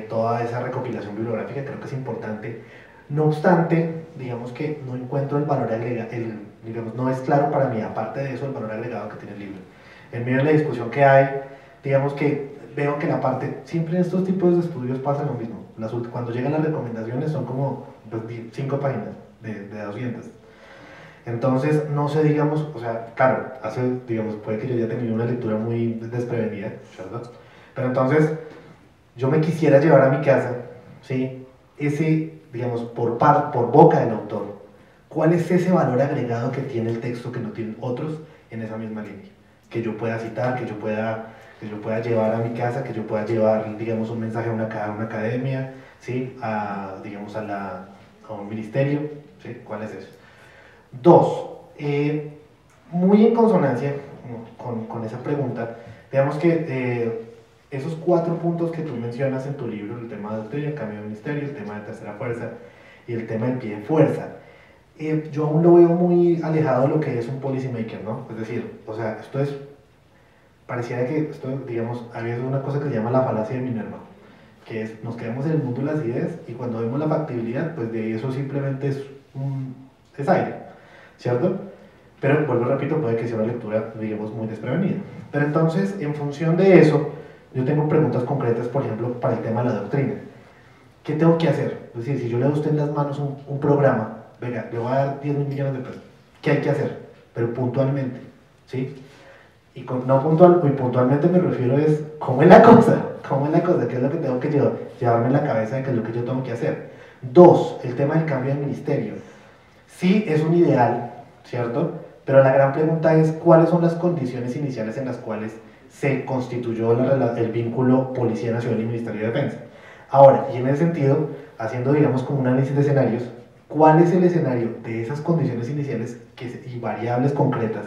toda esa recopilación bibliográfica, creo que es importante. No obstante, digamos que no encuentro el valor agregado, digamos, no es claro para mí, aparte de eso, el valor agregado que tiene el libro. En medio de la discusión que hay, digamos que veo que la parte, siempre en estos tipos de estudios pasa lo mismo, cuando llegan las recomendaciones son como 5 páginas de 200. Entonces, no sé, digamos, o sea, claro, digamos, puede que yo haya tenido una lectura muy desprevenida, ¿cierto? Pero entonces, yo me quisiera llevar a mi casa, ¿sí? Ese, digamos, por boca del autor, ¿cuál es ese valor agregado que tiene el texto que no tienen otros en esa misma línea? Que yo pueda citar, que yo pueda llevar a mi casa, que yo pueda llevar, digamos, un mensaje a una academia, ¿sí? Digamos, a un ministerio, ¿sí? ¿Cuál es eso? 2, muy en consonancia con esa pregunta, digamos que esos 4 puntos que tú mencionas en tu libro, el tema de doctrina, el cambio de ministerio, el tema de tercera fuerza y el tema del pie de fuerza, yo aún lo veo muy alejado de lo que es un policy maker, ¿no? Es decir, o sea, pareciera que digamos, a veces una cosa que se llama la falacia de Minerva, que es, nos quedamos en el mundo de las ideas y cuando vemos la factibilidad, pues de eso simplemente es aire, ¿cierto? Pero, vuelvo, repito, puede que sea una lectura, digamos, muy desprevenida. Pero entonces, en función de eso, yo tengo preguntas concretas, por ejemplo, para el tema de la doctrina. ¿Qué tengo que hacer? Es decir, si yo le doy a usted en las manos un programa, venga, le voy a dar 10.000 millones de pesos, ¿qué hay que hacer? Pero puntualmente, ¿sí? Y puntualmente me refiero es, ¿cómo es la cosa? ¿Cómo es la cosa? ¿Qué es lo que tengo que llevarme en la cabeza de qué es lo que yo tengo que hacer? Dos, el tema del cambio de ministerio. Sí, es un ideal, ¿cierto? Pero la gran pregunta es cuáles son las condiciones iniciales en las cuales se constituyó el vínculo Policía Nacional y Ministerio de Defensa. Ahora, y en ese sentido, haciendo digamos como un análisis de escenarios, ¿cuál es el escenario de esas condiciones iniciales y variables concretas,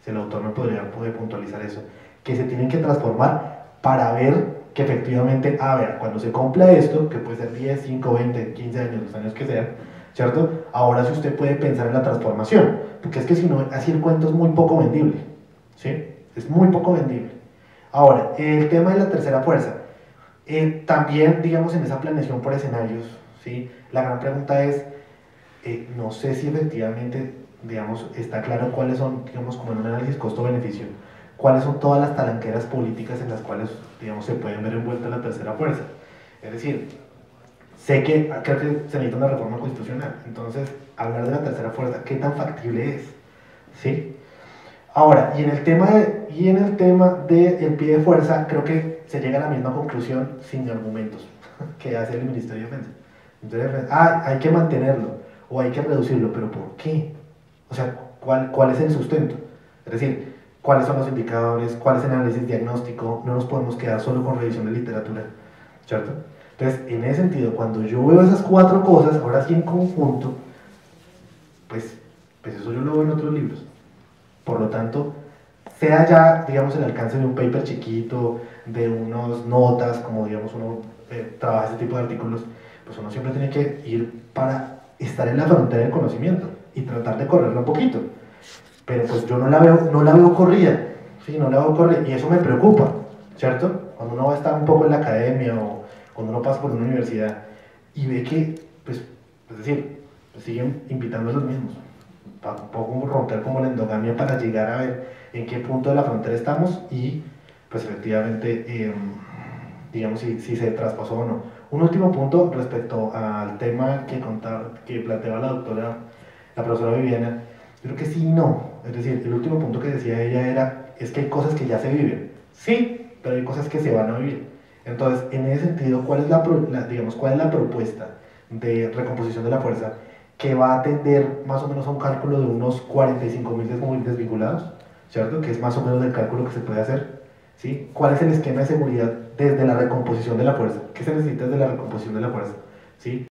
si el autor me puede puntualizar eso, que se tienen que transformar para ver que efectivamente, a ver, cuando se cumpla esto, que puede ser 10, 5, 20, 15 años, los años que sean, ¿cierto? Ahora sí usted puede pensar en la transformación, porque es que si no, así el cuento es muy poco vendible, ¿sí? Es muy poco vendible. Ahora, el tema de la tercera fuerza, también, digamos, en esa planeación por escenarios, ¿sí? La gran pregunta es, no sé si efectivamente, digamos, está claro cuáles son, digamos, como en un análisis costo-beneficio, cuáles son todas las talanqueras políticas en las cuales, digamos, se pueden ver envuelta la tercera fuerza. Es decir, sé que creo que se necesita una reforma constitucional, entonces, hablar de la tercera fuerza, ¿qué tan factible es? ¿Sí? Ahora, y en el tema del pie de fuerza, creo que se llega a la misma conclusión sin argumentos que hace el Ministerio de Defensa. Entonces, hay que mantenerlo o hay que reducirlo, pero ¿por qué? O sea, ¿cuál es el sustento? Es decir, ¿cuáles son los indicadores? ¿Cuál es el análisis diagnóstico? No nos podemos quedar solo con revisión de literatura, ¿cierto? Entonces, en ese sentido, cuando yo veo esas cuatro cosas, ahora sí en conjunto, pues eso yo lo veo en otros libros. Por lo tanto, sea ya, digamos, el alcance de un paper chiquito, de unas notas, como digamos uno trabaja este tipo de artículos, pues uno siempre tiene que ir para estar en la frontera del conocimiento y tratar de correrlo un poquito. Pero pues yo no la veo corrida, ¿sí? No la veo corrida, y eso me preocupa, ¿cierto? Cuando uno va a estar un poco en la academia o cuando uno pasa por una universidad y ve que, pues es decir, pues siguen invitando a los mismos, para un poco romper como la endogamia para llegar a ver en qué punto de la frontera estamos y pues efectivamente digamos si se traspasó o no. Un último punto respecto al tema que planteaba la profesora Viviana, creo que sí y no. Es decir, el último punto que decía ella es que hay cosas que ya se viven, sí, pero hay cosas que se van a vivir. Entonces, en ese sentido, ¿cuál es la propuesta de recomposición de la fuerza que va a atender más o menos a un cálculo de unos 45.000 desvinculados, ¿cierto? Que es más o menos el cálculo que se puede hacer, ¿sí? ¿Cuál es el esquema de seguridad desde la recomposición de la fuerza? ¿Qué se necesita desde la recomposición de la fuerza? ¿Sí?